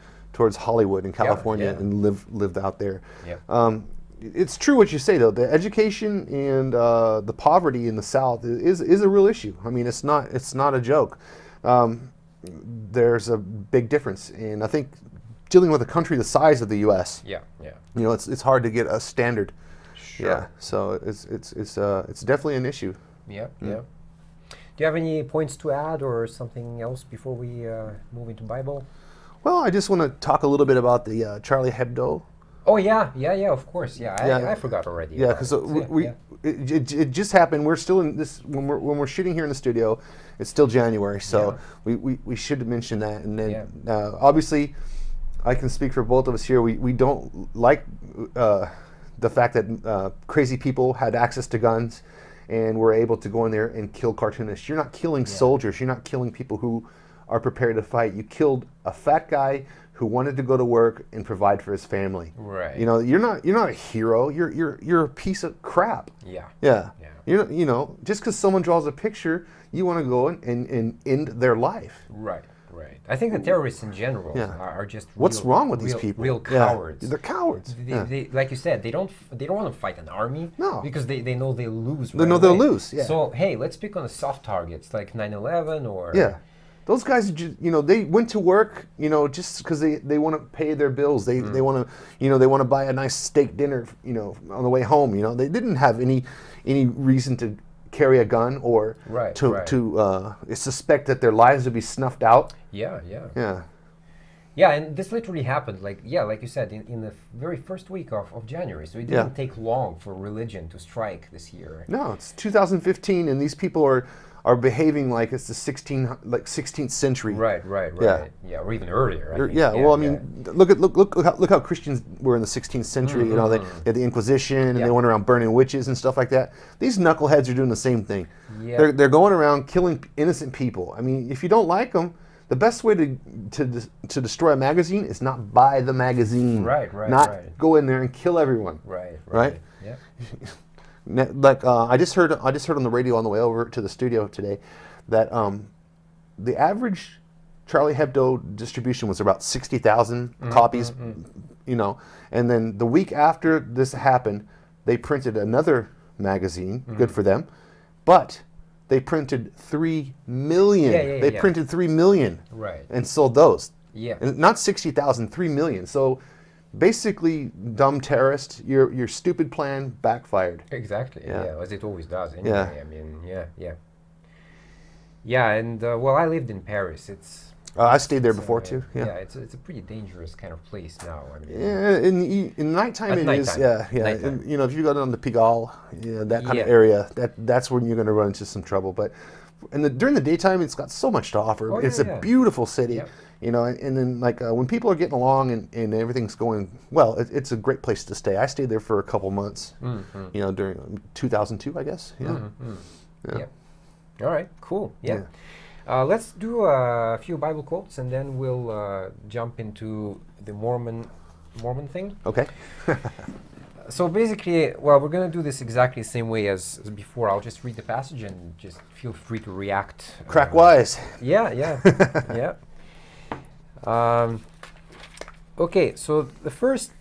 Hollywood in California yeah. and live out there. Yeah. It's true what you say though. The education and the poverty in the South is a real issue. I mean, it's not a joke. There's a big difference, and I think dealing with a country the size of the U.S. Yeah. It's hard to get a standard. Sure. Yeah, so it's definitely an issue. Yeah. Do you have any points to add or something else before we move into Bible? Well, I just want to talk a little bit about the Charlie Hebdo. Oh yeah, of course. Yeah, I forgot already. Yeah, about because it. it just happened. We're still in this when we're shooting here in the studio. It's still January, so we should mention that. And then obviously, I can speak for both of us here. We don't like the fact that crazy people had access to guns and were able to go in there and kill cartoonists. You're not killing soldiers. You're not killing people who are prepared to fight. You killed a fat guy who wanted to go to work and provide for his family. Right. You're not a hero. You're a piece of crap. Yeah. Just because someone draws a picture, you want to go and end their life. Right. I think the terrorists in general are just what's wrong with these people? Real cowards. They're cowards. They, like you said, they don't want to fight an army. No. Because they know they'll lose. They know they'll lose. Yeah. So hey, let's pick on the soft targets like 9/11 or. Yeah. Those guys, they went to work, just because they want to pay their bills. They want to, they want to buy a nice steak dinner, on the way home. They didn't have any reason to carry a gun or to suspect that their lives would be snuffed out. Yeah. Yeah, and this literally happened, like you said, in the very first week of January. So it didn't take long for religion to strike this year. No, it's 2015, and these people are behaving like it's the 16th century. Right. Yeah, or even earlier. I think. Well, I mean, look how Christians were in the 16th century. They had the Inquisition, and they went around burning witches and stuff like that. These knuckleheads are doing the same thing. Yeah. They're going around killing innocent people. I mean, if you don't like them, the best way to destroy a magazine is not buy the magazine. Right. Go in there and kill everyone. Right. Yeah. Like I just heard on the radio on the way over to the studio today that the average Charlie Hebdo distribution was about 60,000 copies, and then the week after this happened, they printed another magazine. Good for them, but they printed 3 million. They printed 3 million, and sold those. Yeah, and not 60,000, 3 million. So. Basically, dumb terrorist, your stupid plan backfired. Exactly. Yeah. As it always does. Anyway. Yeah. I mean, yeah. And well, I lived in Paris. I stayed there before too. Yeah. It's a pretty dangerous kind of place now. I mean, in nighttime at it nighttime. is. Yeah. Nighttime. And, if you go down to Pigalle, that kind of area, that's when you're going to run into some trouble. But during the daytime, it's got so much to offer. Oh, it's a beautiful city. Yep. And then when people are getting along and everything's going well, it's a great place to stay. I stayed there for a couple months, during 2002, I guess. Yeah. Yeah. All right, cool. Yeah. Let's do a few Bible quotes and then we'll jump into the Mormon thing. Okay. So basically, well, we're going to do this exactly the same way as before. I'll just read the passage and just feel free to react. Crack wise. Yeah, yeah, yeah. Okay, so the first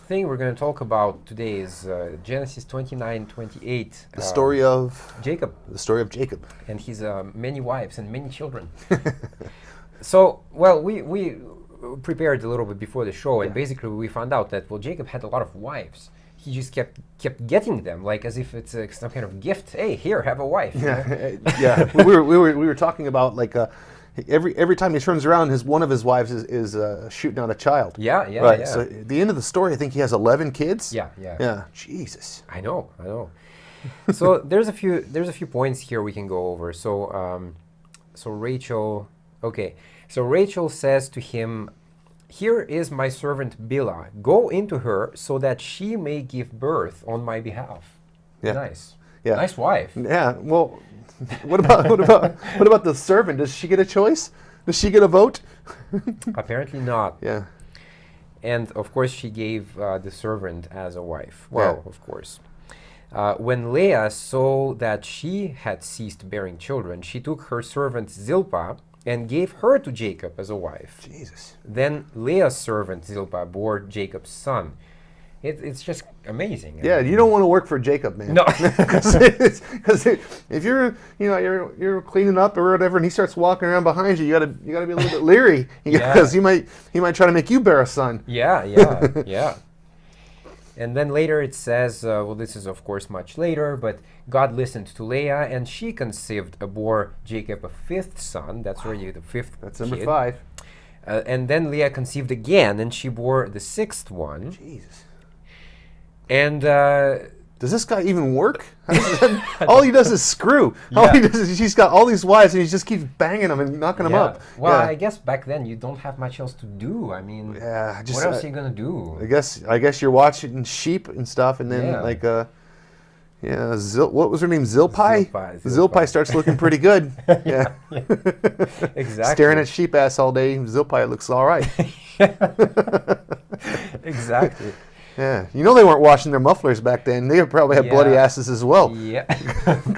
thing we're going to talk about today is Genesis 29:28. The story of Jacob. The story of Jacob. And his many wives and many children. So, well, we prepared a little bit before the show, and basically we found out that, well, Jacob had a lot of wives. He just kept getting them, like as if it's some kind of gift. Hey, here, have a wife. Yeah, yeah. we were talking about like every time he turns around, one of his wives is shooting out a child. Yeah, yeah, right. yeah. So at the end of the story, I think he has 11 kids. Yeah, yeah. Yeah. Jesus. I know. So there's a few points here we can go over. So Rachel. Okay. So Rachel says to him, "Here is my servant Bilhah. Go into her so that she may give birth on my behalf." Yeah. Nice. Yeah. Nice wife. Yeah. Well, what about the servant? Does she get a choice? Does she get a vote? Apparently not. Yeah. And of course she gave the servant as a wife. Well, Yeah. of course. When Leah saw that she had ceased bearing children, she took her servant Zilpah and gave her to Jacob as a wife. Jesus. Then Leah's servant Zilpah bore Jacob's son. It's just amazing. Yeah, you don't want to work for Jacob, man. No. Because if you're cleaning up or whatever, and he starts walking around behind you, you gotta be a little bit leery because he might try to make you bear a son. Yeah, yeah, yeah. And then later it says, well, this is of course much later, but God listened to Leah, and she conceived, bore Jacob a fifth son. That's already the fifth. That's number kid. 5. And then Leah conceived again, and she bore the sixth one. Jesus. And Does this guy even work? All he does is screw. All Yeah. he does is he's got all these wives and he just keeps banging them and knocking them up. Well, yeah. I guess back then you don't have much else to do. I mean, Yeah, what else are you gonna do? I guess you're watching sheep and stuff, and then what was her name? Zilpai. Zilpai starts looking pretty good. Yeah. Exactly. Staring at sheep ass all day. Zilpai looks all right. Exactly. Yeah, you know they weren't washing their mufflers back then. They probably had bloody asses as well. Yeah,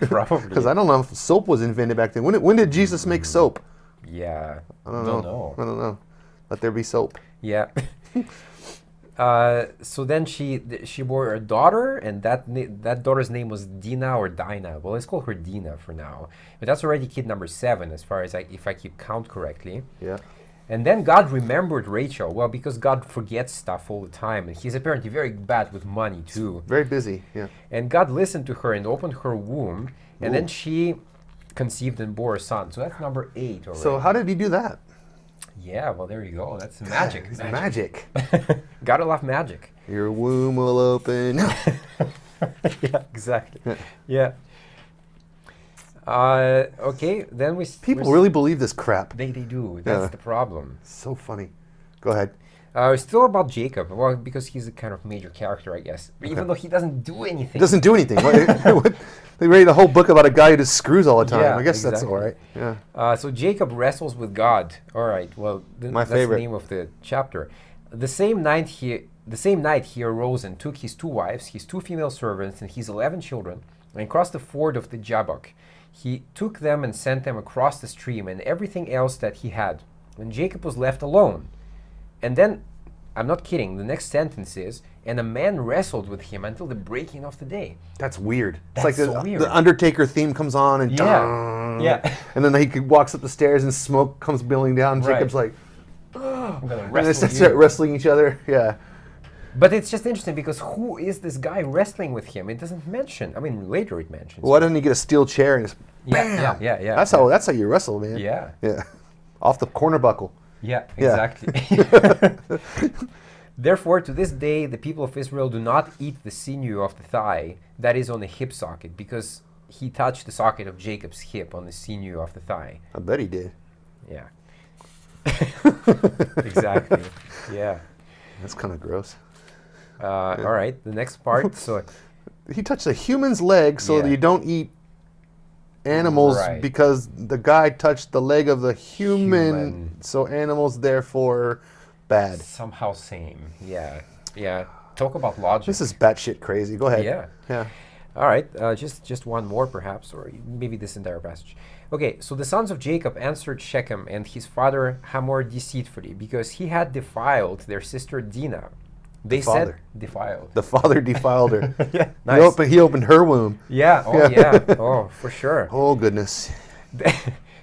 probably. Because I don't know if soap was invented back then. When did Jesus make soap? Yeah, I don't know. Let there be soap. Yeah. So then she bore a daughter, and that daughter's name was Dina or Dinah. Well, let's call her Dina for now. But that's already kid number 7, as far as if I keep count correctly. Yeah. And then God remembered Rachel. Well, because God forgets stuff all the time, and he's apparently very bad with money too. Very busy. Yeah. And God listened to her and opened her womb, and Ooh. then she conceived and bore a son. So that's number 8 already. So how did he do that? Yeah, well, there you go. That's magic. It's magic. Gotta love magic. Your womb will open. Yeah, exactly. Yeah. Okay, then People really believe this crap. They do. That's the problem. So funny. Go ahead. Still about Jacob. Well, because he's a kind of major character, I guess. Even though he doesn't do anything. He doesn't do anything. They read a whole book about a guy who just screws all the time. Yeah, I guess that's exactly. all right. Yeah. So Jacob wrestles with God. All right. Well, that's favorite. the name of the chapter. The same night he arose and took his 2 wives, his 2 female servants, and his 11 children, and crossed the ford of the Jabbok. He took them and sent them across the stream and everything else that he had. And Jacob was left alone. And then, I'm not kidding, the next sentence is, and a man wrestled with him until the breaking of the day. That's weird. That's it's like so weird. the Undertaker theme comes on and Yeah. and then he walks up the stairs and smoke comes billowing down. Right. Jacob's like, I'm gonna and wrestle they with start you. wrestling each other. Yeah. But it's just interesting because who is this guy wrestling with him? It doesn't mention. I mean, later it mentions. Well, why doesn't he get a steel chair and just bam? Yeah. That's how you wrestle, man. Yeah. Yeah. Off the corner buckle. Yeah, Yeah. exactly. Therefore, to this day, the people of Israel do not eat the sinew of the thigh that is on the hip socket, because he touched the socket of Jacob's hip on the sinew of the thigh. I bet he did. Yeah. Exactly. Yeah. That's kind of gross. All right. The next part. So He touched a human's leg so that Yeah. you don't eat animals Right. because the guy touched the leg of the human. Human. So animals, therefore, bad. somehow same. Yeah. Yeah. Talk about logic. This is batshit crazy. Go ahead. Yeah. Yeah. All right, just one more perhaps, or maybe this entire passage. Okay, so the sons of Jacob answered Shechem and his father Hamor deceitfully, because he had defiled their sister Dinah. They said, defiled. The father defiled her. Yeah, nice. He opened her womb. Yeah, oh yeah, oh, for sure. Oh, goodness.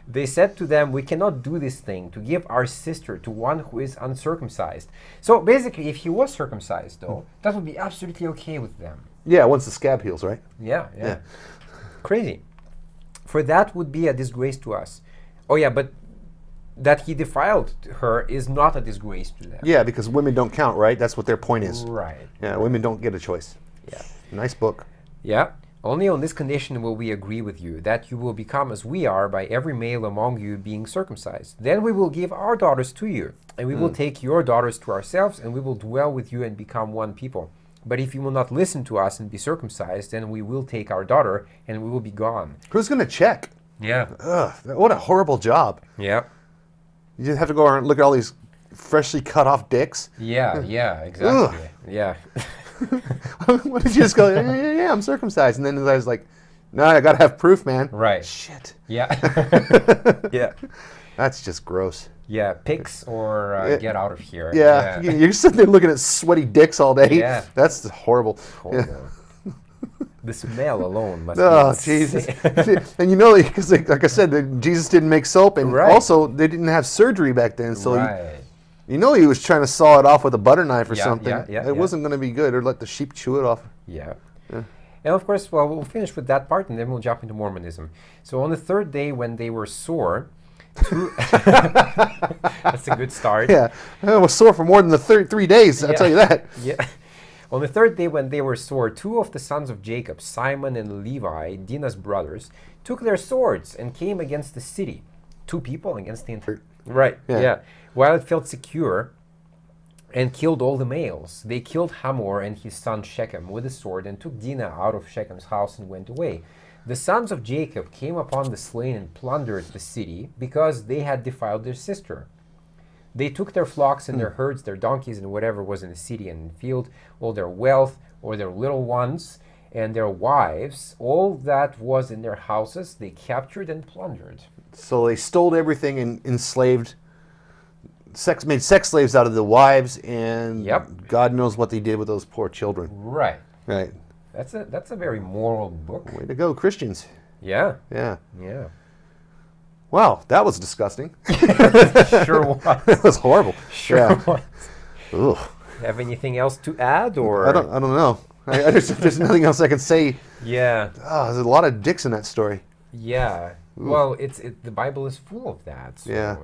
They said to them, we cannot do this thing, to give our sister to one who is uncircumcised. So basically, if he was circumcised, though, that would be absolutely okay with them. Yeah, once the scab heals, right? Yeah. Crazy. For that would be a disgrace to us. Oh yeah, but that he defiled her is not a disgrace to them. Yeah, because women don't count, right? That's what their point is. Right. Yeah, women don't get a choice. Yeah. Nice book. Yeah. Only on this condition will we agree with you, that you will become as we are by every male among you being circumcised. Then we will give our daughters to you, and we will take your daughters to ourselves, and we will dwell with you and become one people. But if you will not listen to us and be circumcised, then we will take our daughter, and we will be gone. Who's going to check? Yeah. Ugh, what a horrible job. Yeah. You just have to go around and look at all these freshly cut off dicks. Yeah, exactly. Ugh. Yeah. What did you just go, yeah, I'm circumcised. And then the guy's like, no, I got to have proof, man. Right. Shit. Yeah. Yeah. That's just gross. Yeah, pics or get out of here. Yeah. You're sitting there looking at sweaty dicks all day. Yeah. That's horrible. Horrible. The smell alone must Oh, be Jesus. And you know, because like I said, Jesus didn't make soap, and also they didn't have surgery back then. So you know he was trying to saw it off with a butter knife or something. It wasn't going to be good, or let the sheep chew it off. Yeah. And of course, well, we'll finish with that part, and then we'll jump into Mormonism. So on the third day when they were sore, that's a good start. Yeah, I was sore for more than the 3 days, I'll tell you that. Yeah. On the third day when they were sore, two of the sons of Jacob, Simon and Levi, Dinah's brothers, took their swords and came against the city. Two people against the entire... Right, yeah. While it felt secure, and killed all the males. They killed Hamor and his son Shechem with a sword and took Dinah out of Shechem's house and went away. The sons of Jacob came upon the slain and plundered the city because they had defiled their sister. They took their flocks and their herds, their donkeys, and whatever was in the city and in the field, all their wealth, or their little ones, and their wives, all that was in their houses, they captured and plundered. So they stole everything and enslaved, made sex slaves out of the wives, and God knows what they did with those poor children. Right. Right. That's a very moral book. Way to go, Christians. Yeah. Yeah. Yeah. Wow, that was disgusting. Sure was. That was horrible. Sure was. Ugh. Have anything else to add, or? I don't know. There's nothing else I can say. Yeah. Oh, there's a lot of dicks in that story. Yeah. Ooh. Well, the Bible is full of that. So. Yeah.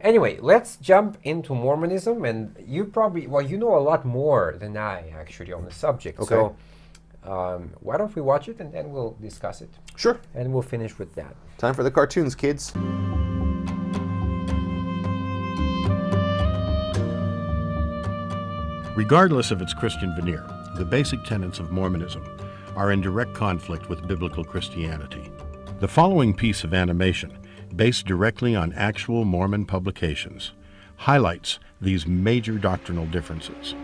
Anyway, let's jump into Mormonism, and you know a lot more than I actually on the subject. Okay. So why don't we watch it and then we'll discuss it? Sure. And we'll finish with that. Time for the cartoons, kids. Regardless of its Christian veneer, the basic tenets of Mormonism are in direct conflict with biblical Christianity. The following piece of animation, based directly on actual Mormon publications, highlights these major doctrinal differences.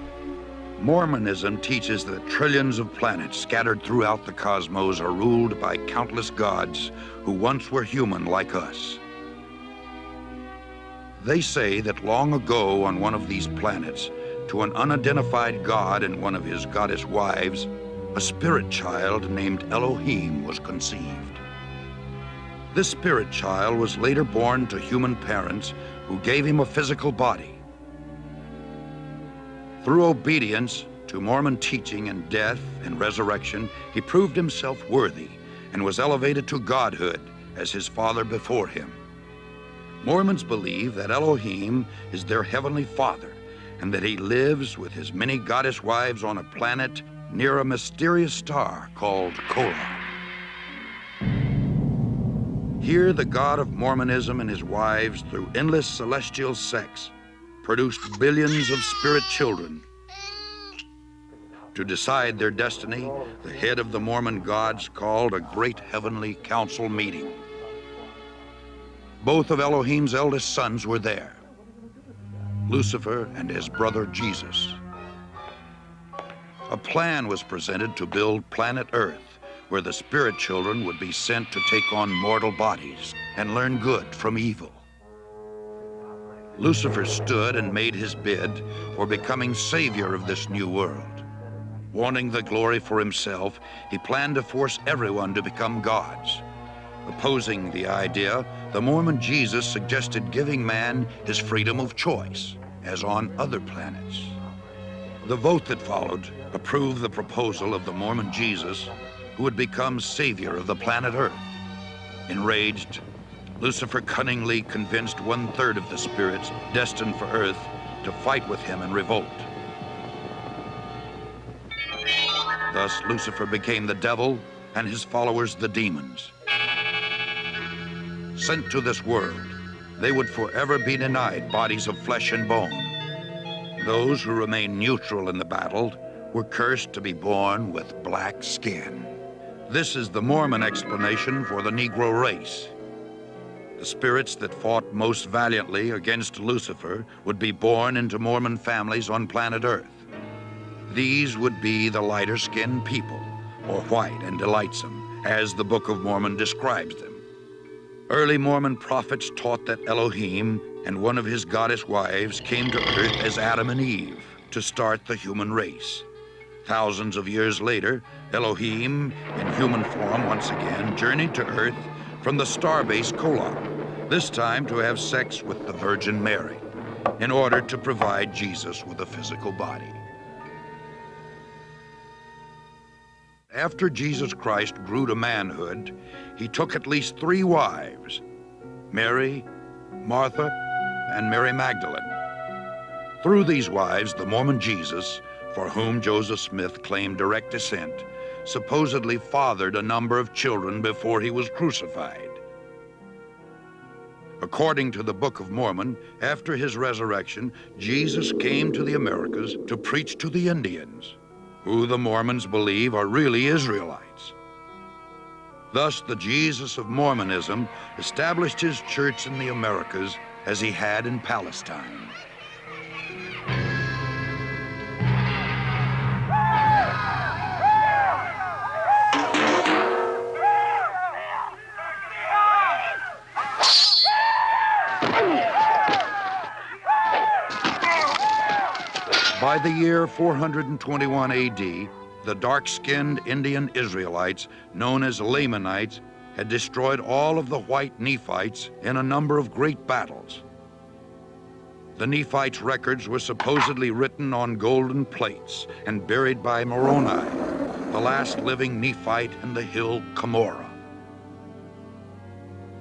Mormonism teaches that trillions of planets scattered throughout the cosmos are ruled by countless gods who once were human like us. They say that long ago on one of these planets, to an unidentified god and one of his goddess wives, a spirit child named Elohim was conceived. This spirit child was later born to human parents who gave him a physical body. Through obedience to Mormon teaching and death and resurrection, he proved himself worthy and was elevated to godhood as his father before him. Mormons believe that Elohim is their heavenly father and that he lives with his many goddess wives on a planet near a mysterious star called Kolob. Here, the God of Mormonism and his wives, through endless celestial sex, produced billions of spirit children. To decide their destiny, the head of the Mormon gods called a great heavenly council meeting. Both of Elohim's eldest sons were there, Lucifer and his brother Jesus. a plan was presented to build planet Earth, where the spirit children would be sent to take on mortal bodies and learn good from evil. Lucifer stood and made his bid for becoming savior of this new world. Wanting the glory for himself, he planned to force everyone to become gods. Opposing the idea, the Mormon Jesus suggested giving man his freedom of choice, as on other planets. The vote that followed approved the proposal of the Mormon Jesus, who would become savior of the planet Earth. Enraged, Lucifer cunningly convinced 1/3 of the spirits destined for Earth to fight with him in revolt. Thus, Lucifer became the devil and his followers the demons. Sent to this world, they would forever be denied bodies of flesh and bone. Those who remained neutral in the battle were cursed to be born with black skin. This is the Mormon explanation for the Negro race. The spirits that fought most valiantly against Lucifer would be born into Mormon families on planet Earth. These would be the lighter-skinned people, or white and delightsome, as the Book of Mormon describes them. Early Mormon prophets taught that Elohim and one of his goddess wives came to Earth as Adam and Eve to start the human race. Thousands of years later, Elohim, in human form once again, journeyed to Earth from the starbase Kolob, this time to have sex with the Virgin Mary, in order to provide Jesus with a physical body. After Jesus Christ grew to manhood, he took at least 3 wives, Mary, Martha, and Mary Magdalene. Through these wives, the Mormon Jesus, for whom Joseph Smith claimed direct descent, supposedly fathered a number of children before he was crucified. According to the Book of Mormon, after his resurrection, Jesus came to the Americas to preach to the Indians, who the Mormons believe are really Israelites. Thus, the Jesus of Mormonism established his church in the Americas as he had in Palestine. By the year 421 AD, the dark-skinned Indian Israelites, known as Lamanites, had destroyed all of the white Nephites in a number of great battles. The Nephites' records were supposedly written on golden plates and buried by Moroni, the last living Nephite in the hill Cumorah.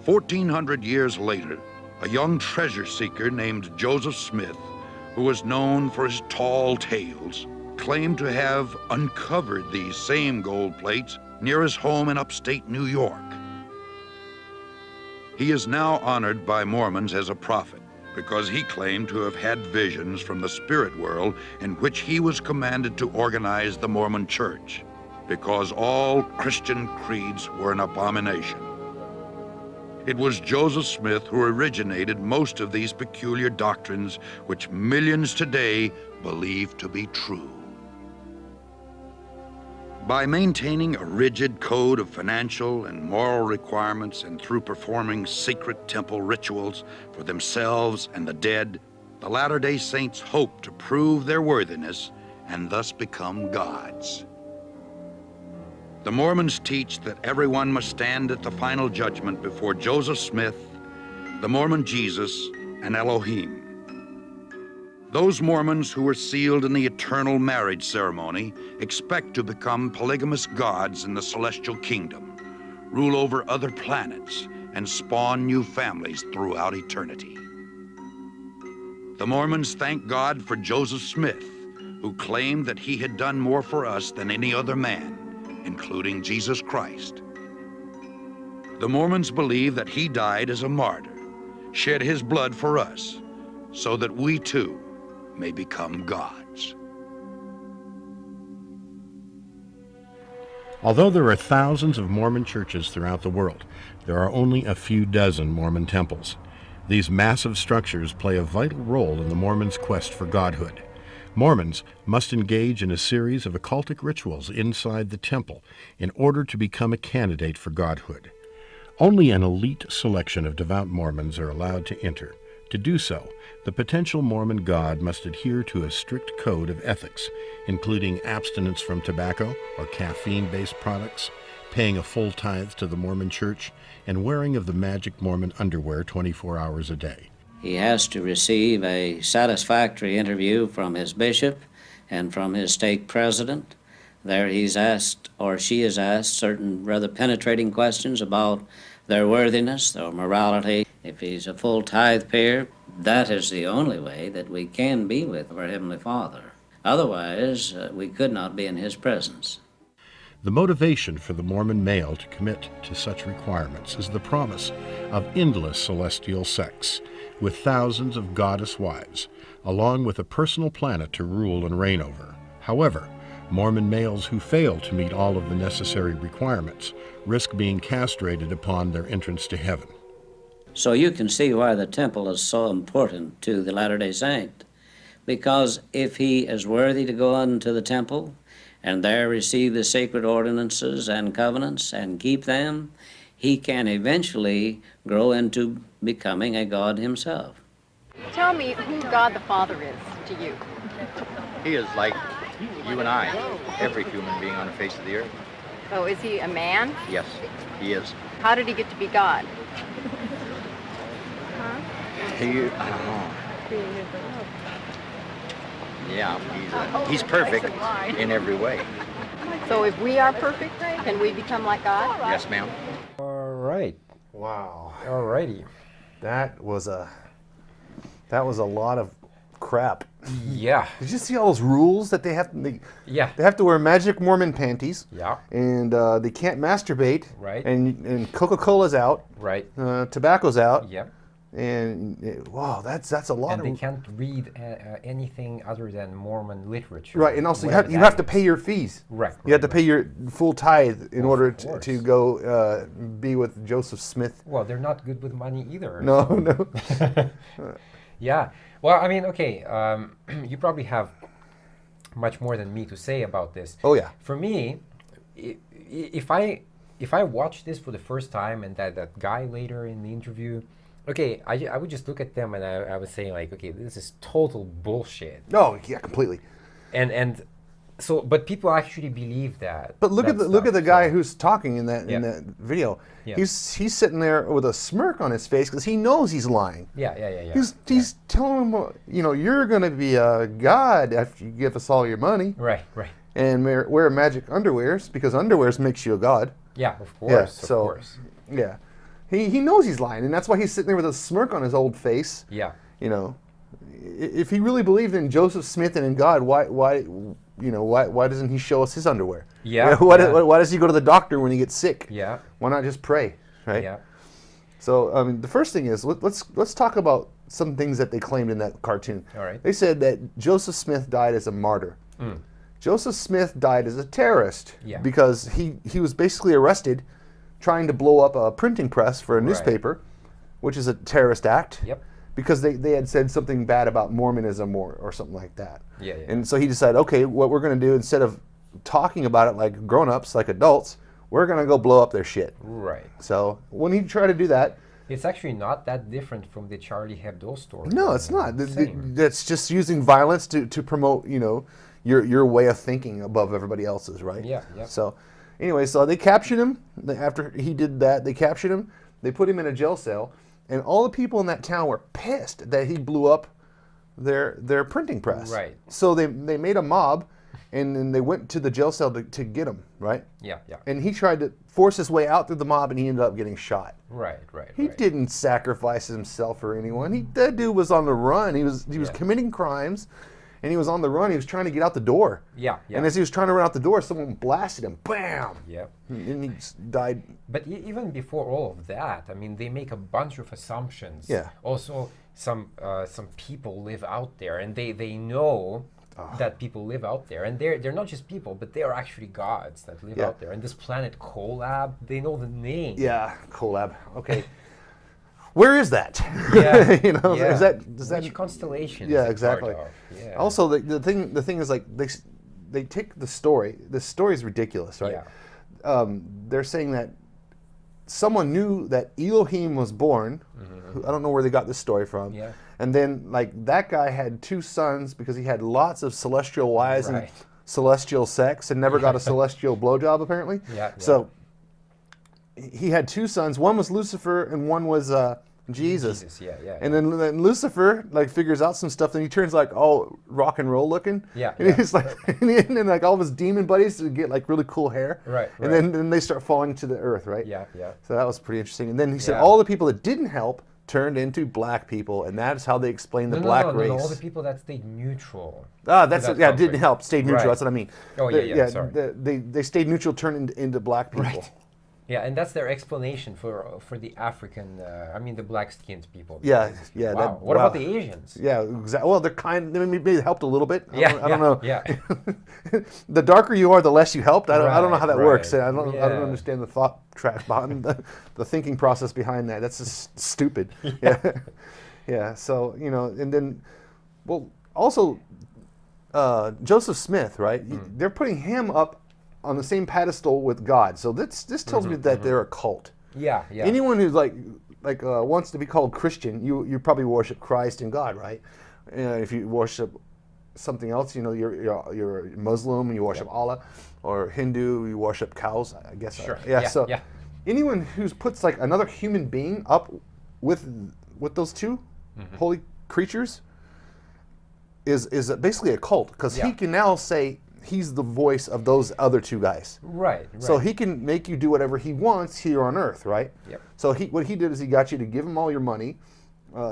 1,400 years later, a young treasure seeker named Joseph Smith, who was known for his tall tales, claimed to have uncovered these same gold plates near his home in upstate New York. He is now honored by Mormons as a prophet because he claimed to have had visions from the spirit world in which he was commanded to organize the Mormon Church, because all Christian creeds were an abomination. It was Joseph Smith who originated most of these peculiar doctrines which millions today believe to be true. By maintaining a rigid code of financial and moral requirements and through performing secret temple rituals for themselves and the dead, the Latter-day Saints hope to prove their worthiness and thus become gods. The Mormons teach that everyone must stand at the final judgment before Joseph Smith, the Mormon Jesus, and Elohim. Those Mormons who were sealed in the eternal marriage ceremony expect to become polygamous gods in the celestial kingdom, rule over other planets, and spawn new families throughout eternity. The Mormons thank God for Joseph Smith, who claimed that he had done more for us than any other man, including Jesus Christ. The Mormons believe that he died as a martyr, shed his blood for us, so that we too may become gods. Although there are thousands of Mormon churches throughout the world, there are only a few dozen Mormon temples. These massive structures play a vital role in the Mormons' quest for godhood. Mormons must engage in a series of occultic rituals inside the temple in order to become a candidate for godhood. Only an elite selection of devout Mormons are allowed to enter. To do so, the potential Mormon god must adhere to a strict code of ethics, including abstinence from tobacco or caffeine-based products, paying a full tithe to the Mormon Church, and wearing of the magic Mormon underwear 24 hours a day. He has to receive a satisfactory interview from his bishop and from his stake president. There he's asked, or she is asked, certain rather penetrating questions about their worthiness, their morality. If he's a full tithe payer, that is the only way that we can be with our Heavenly Father. Otherwise, we could not be in his presence. The motivation for the Mormon male to commit to such requirements is the promise of endless celestial sex, with thousands of goddess wives, along with a personal planet to rule and reign over. However, Mormon males who fail to meet all of the necessary requirements risk being castrated upon their entrance to heaven. So you can see why the temple is so important to the Latter-day Saint, because if he is worthy to go into the temple and there receive the sacred ordinances and covenants and keep them, he can eventually grow into becoming a god himself. Tell me who God the Father is to you. He is like you and I, every human being on the face of the earth. So is he a man? Yes, he is. How did he get to be God? I don't know. Yeah, he's perfect in every way. So if we are perfect, can we become like God? Yes, ma'am. All right. Wow. Alrighty. That was a lot of crap. Yeah. Did you see all those rules that they have? They Yeah. have to wear magic Mormon panties. Yeah. And they can't masturbate. Right. And Coca-Cola's out. Right. Tobacco's out. Yep. And wow, that's a lot And of. they can't read anything other than Mormon literature. Right, and also whatever you that have to is. pay your fees. Right. You have to pay your full tithe in Of order course. to go be with Joseph Smith. Well, they're not good with money either. No, so- no. Yeah. Well, I mean, okay. You probably have much more than me to say about this. Oh yeah. For me, if I watch this for the first time and that guy later in the interview, okay, I would just look at them and I would say like, okay, this is total bullshit. No, yeah, completely. And so, but people actually believe that. But look that at the stuff, guy so- who's talking in that Yeah. video. Yeah. He's sitting there with a smirk on his face because he knows he's lying. Yeah. He's telling him, you're going to be a god after you give us all your money Right. and wear magic underwears because underwears makes you a god. Yeah, of course. Yeah, of so course. yeah, he knows he's lying, and that's why he's sitting there with a smirk on his old face. Yeah. If he really believed in Joseph Smith and in God, why doesn't he show us his underwear? Yeah, Why yeah. does he go to the doctor when he gets sick? Yeah. Why not just pray, right? Yeah. So I mean, the first thing is let's talk about some things that they claimed in that cartoon. All right. They said that Joseph Smith died as a martyr. Joseph Smith died as a terrorist Yeah. because he was basically arrested trying to blow up a printing press for a Right. newspaper, which is a terrorist act. Yep. Because they had said something bad about Mormonism or something like that. Yeah. And so he decided, okay, what we're going to do, instead of talking about it like grown-ups, like adults, we're going to go blow up their shit. Right. So when he tried to do that, It's actually not that different from the Charlie Hebdo story. no, it's not. Same. That's just using violence to promote, your way of thinking above everybody else's, right? Yeah. So anyway, so they captured him. After he did that, they captured him. They put him in a jail cell. And all the people in that town were pissed that he blew up their printing press. Right. So they made a mob, and then they went to the jail cell to get him, right? Yeah. And he tried to force his way out through the mob, and he ended up getting shot. Right. He didn't sacrifice himself or anyone. That dude was on the run. He was Yeah. committing crimes, and he was on the run. He was trying to get out the door. Yeah. And as he was trying to run out the door, someone blasted him. Bam! Yeah. And he died. But even before all of that, I mean, they make a bunch of assumptions. Yeah. Also, some people live out there, and they know that people live out there, and they're not just people, but they are actually gods that live Yeah. out there. And this planet Collab, they know the name. Yeah, collab. Okay. where is that? Yeah. You know, yeah. does that Which constellation? Yeah, is it exactly. Part of? Yeah. Also, the thing is like they take the story. The story is ridiculous, right? Yeah. They're saying that someone knew that Elohim was born. I don't know where they got this story from. Yeah. And then like that guy had 2 sons because he had lots of celestial wives and Right. celestial sex and never got a celestial blowjob apparently. Yeah, So he had 2 sons. One was Lucifer and one was Jesus. Yeah. And then Lucifer like figures out some stuff, and he turns like all rock and roll looking. Yeah, And he's like, and then like all of his demon buddies get like really cool hair. Right, And then they start falling to the earth, right? Yeah. So that was pretty interesting. And then he said Yeah. all the people that didn't help turned into black people, and that's how they explain the black race. No, all the people that stayed neutral. That's that didn't conflict. help. Stayed neutral. Right. That's what I mean. Oh, yeah, sorry. They stayed neutral, turned into black people. Right. Yeah, and that's their explanation for the African, the black-skinned people. Yeah, Because- yeah. Wow. What about the Asians? Yeah, exactly. Well, they're maybe it helped a little bit. I don't know. Yeah. The darker you are, the less you helped. I don't know how that Right, works. right. I don't Yeah. understand the thought track behind the thinking process behind that. That's just stupid. Yeah. Yeah. So and then, well, also Joseph Smith, right? They're putting him up on the same pedestal with God. So this tells me that they're a cult. Yeah. Anyone who's like wants to be called Christian, you probably worship Christ and God, right? If you worship something else, you're Muslim and you worship Allah, or Hindu, you worship cows, I guess. Sure. So anyone who puts like another human being up with those 2 holy creatures is basically a cult, because he can now say he's the voice of those other 2 guys. Right. So he can make you do whatever he wants here on earth, right? Yep. So what he did is he got you to give him all your money,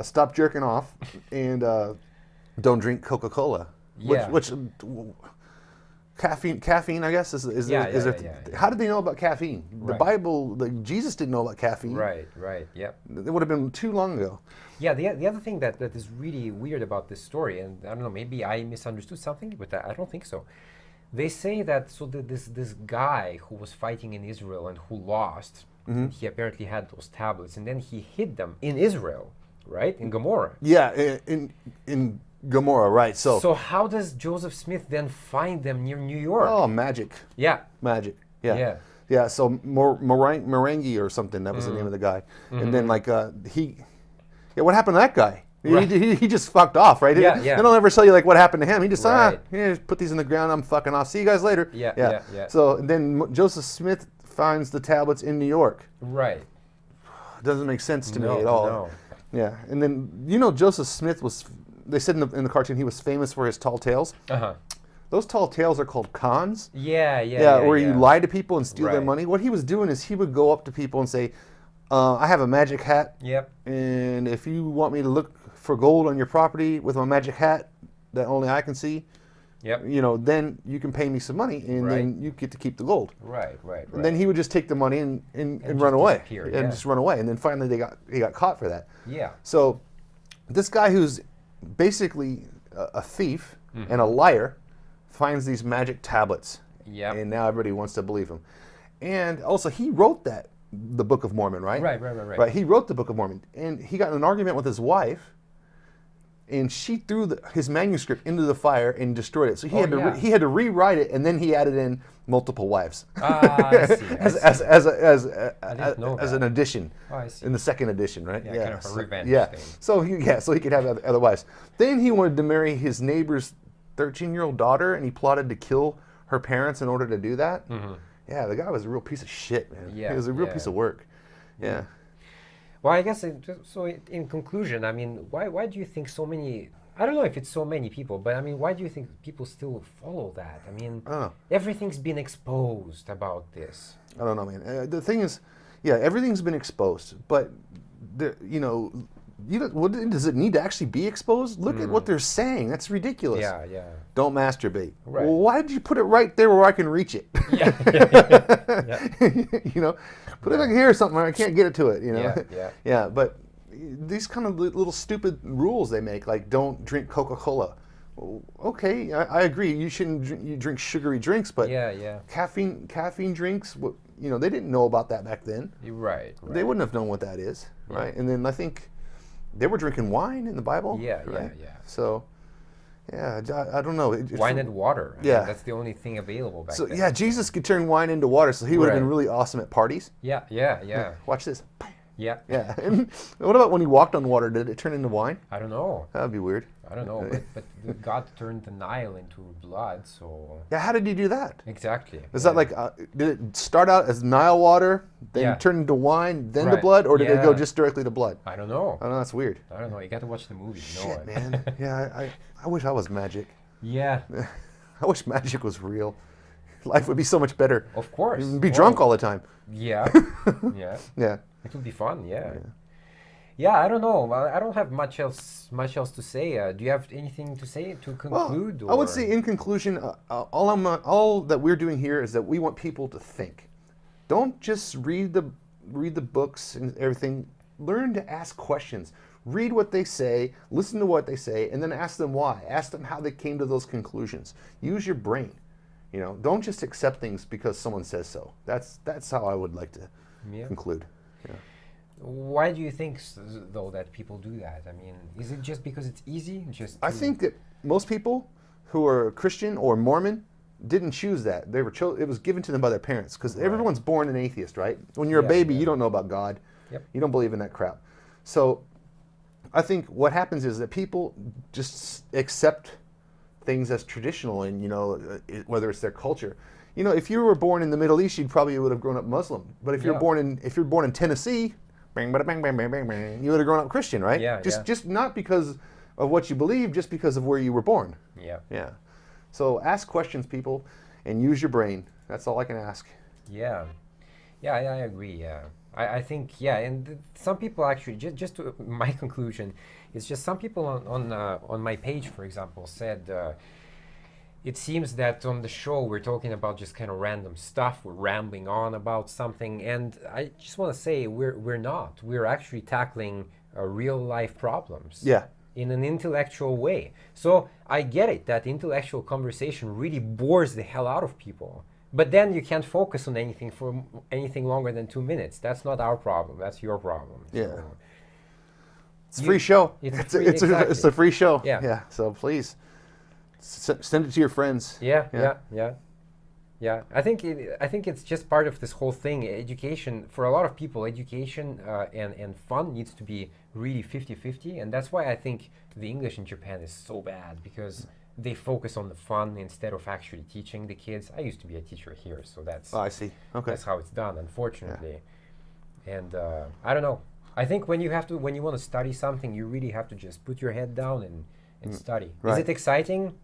stop jerking off, and don't drink Coca-Cola. Yeah. Which caffeine, I guess, is Yeah. How did they know about caffeine? The Right. Bible, Jesus didn't know about caffeine. Right. Yep. It would have been too long ago. Yeah, the other thing that is really weird about this story, and I don't know, maybe I misunderstood something, but I don't think so. They say that this guy who was fighting in Israel and who lost, he apparently had those tablets, and then he hid them in Israel, right? In Gomorrah. Yeah, in Gomorrah, right. So how does Joseph Smith then find them near New York? Oh, magic. Yeah. Magic. Yeah. Yeah. Yeah, so Merengue or something, that was the name of the guy. And then what happened to that guy? Right. He just fucked off, right? Yeah. They don't ever tell you like what happened to him. He just Right. just put these in the ground, I'm fucking off. See you guys later. Yeah. So then Joseph Smith finds the tablets in New York. Right. It doesn't make sense to me No, at all. no. Yeah, and then Joseph Smith they said in the cartoon he was famous for his tall tales. Uh-huh. Those tall tales are called cons. Yeah. Where you lie to people and steal their Right. money. What he was doing is he would go up to people and say, I have a magic hat, Yep. and if you want me to look for gold on your property with my magic hat that only I can see, Yep. then you can pay me some money, and Right. then you get to keep the gold. Right. And then he would just take the money and just run away, disappear, and yeah. just run away. And then finally he got caught for that. Yeah. So this guy who's basically a thief and a liar finds these magic tablets. Yep. And now everybody wants to believe him. And also he wrote the Book of Mormon, right? Right. Right. He wrote the Book of Mormon, and he got in an argument with his wife, and she threw his manuscript into the fire and destroyed it. So he had to rewrite it, and then he added in multiple wives. I see. As an addition. Oh, I see. In the second edition, right? Yeah, kind of a revenge thing. So he could have other wives. Then he wanted to marry his neighbor's 13-year-old daughter, and he plotted to kill her parents in order to do that. Mm-hmm. Yeah, the guy was a real piece of shit, man. Yeah, he was a real piece of work. Yeah. Well, I guess in conclusion, why do you think so many? I don't know if it's so many people, but why do you think people still follow that? I don't know. Everything's been exposed about this. I don't know, man. The thing is, everything's been exposed, but does it need to actually be exposed? Look at what they're saying. That's ridiculous. Yeah. Don't masturbate. Right. Well, why did you put it right there where I can reach it? Yeah. Put it like here or something where I can't get it to it. Yeah. Yeah, but these kind of little stupid rules they make, like don't drink Coca-Cola. Well, okay, I agree. You shouldn't drink sugary drinks, but Yeah. caffeine drinks. they didn't know about that back then. Right. They wouldn't have known what that is, right? And then I think they were drinking wine in the Bible. Yeah, right? yeah. So, yeah, I don't know. Wine and water. I Yeah. mean, that's the only thing available back So then. yeah, Jesus could turn wine into water, so he would have been Right. really awesome at parties. Yeah, yeah, yeah. Watch this. Yeah. Yeah. And what about when he walked on water? Did it turn into wine? I don't know. That would be weird. I don't know. But God turned the Nile into blood, so. Yeah, how did he do that? Exactly. Is that like, did it start out as Nile water, then Yeah. turn into wine, then to Right. blood, or did it go Yeah. just directly to blood? I don't know. I don't know, that's weird. I don't know. You got to watch the movie. to know Shit, it. man. Yeah, I wish I was magic. Yeah. I wish magic was real. Life would be so much better. Of course. You'd be drunk all the time. Yeah. Yeah. Yeah. It would be fun. Yeah. Yeah, I don't know. I don't have much else to say. Do you have anything to say to conclude? I would or- say in conclusion, all that we're doing here is that we want people to think. Don't just read the books and everything. Learn to ask questions. Read what they say, listen to what they say, and then ask them why. Ask them how they came to those conclusions. Use your brain. Don't just accept things because someone says so. That's how I would like to Yeah. conclude. Yeah. Why do you think, though, that people do that? I mean, is it just because it's easy? I think that most people who are Christian or Mormon didn't choose that. They were it was given to them by their parents, because everyone's born an atheist, right? When you're a Yeah, baby, yeah. you don't know about God. Yep. You don't believe in that crap. So I think what happens is that people just accept things as traditional, and whether it's their culture. If you were born in the Middle East, you probably would have grown up Muslim. But if you're Yeah. born in Tennessee, bang, bada, bang, bang, bang, bang, bang, you would have grown up Christian, right? Yeah, Just not because of what you believe, just because of where you were born. Yeah. Yeah. So ask questions, people, and use your brain. That's all I can ask. Yeah. Yeah, I agree. Yeah. I think, yeah, and some people actually, just to my conclusion, is just some people on my page, for example, said, it seems that on the show we're talking about just kind of random stuff, we're rambling on about something, and I just want to say we're not. We're actually tackling real life problems. Yeah. In an intellectual way. So I get it that intellectual conversation really bores the hell out of people. But then you can't focus on anything for anything longer than 2 minutes. That's not our problem. That's your problem. Yeah. So It's a free show. it's a It's free- it's exactly. a free show. Yeah. Yeah. So please send it to your friends. Yeah. Yeah. I think it's just part of this whole thing. Education, for a lot of people, education and fun needs to be really 50-50. And that's why I think the English in Japan is so bad, because they focus on the fun instead of actually teaching the kids. I used to be a teacher here, so that's Oh, I see. Okay. that's how it's done, unfortunately. And I don't know. I think when you want to study something, you really have to just put your head down and study. Is right. it exciting?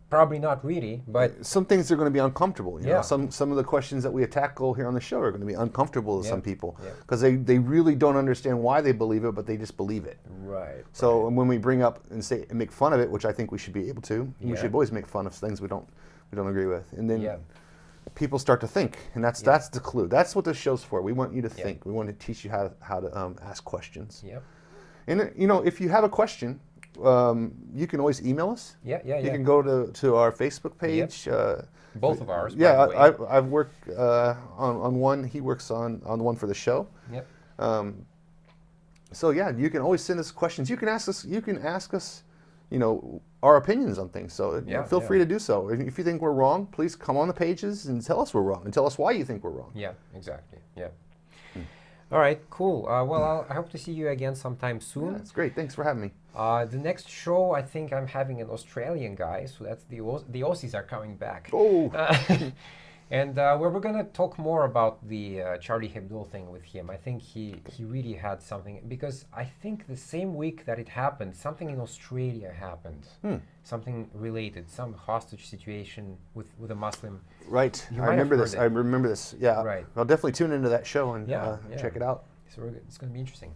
Probably not really, but Some things are going to be uncomfortable. You know? Yeah. Some of the questions that we tackle here on the show are going to be uncomfortable to Yeah. some people, Yeah. because they really don't understand why they believe it, but they just believe it. right. So when we bring up and say and make fun of it, which I think we should be able to, we Yeah. should always make fun of things we don't agree with, and then Yeah. people start to think, and that's the clue. That's what this show's for. We want you to think. We want to teach you how to ask questions. Yep. And if you have a question, you can always email us. Yeah. You can go to our Facebook page. Both of ours. Yeah, by the way. I've worked on one. He works on the one for the show. Yep. So yeah, you can always send us questions. You can ask us, our opinions on things. So feel free to do so. If you think we're wrong, please come on the pages and tell us we're wrong, and tell us why you think we're wrong. Yeah. Exactly. Yeah. All right. Cool. Well, I hope to see you again sometime soon. Yeah, that's great. Thanks for having me. The next show, I think I'm having an Australian guy, so that's the Aussies are coming back. Oh. And we're going to talk more about the Charlie Hebdo thing with him. I think he really had something, because I think the same week that it happened, something in Australia happened. Something related, some hostage situation with a Muslim. Right. You I might have remember heard this. it. I remember this. Yeah. Right. I'll definitely tune into that show and Yeah. check it out. So it's going to be interesting.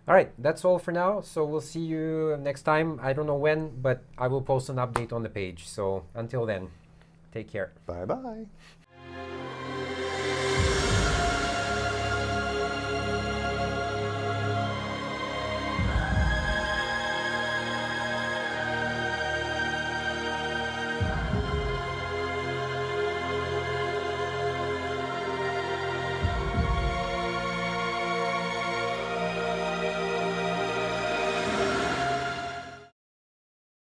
All right, that's all for now. So we'll see you next time. I don't know when, but I will post an update on the page. So until then, take care. Bye-bye.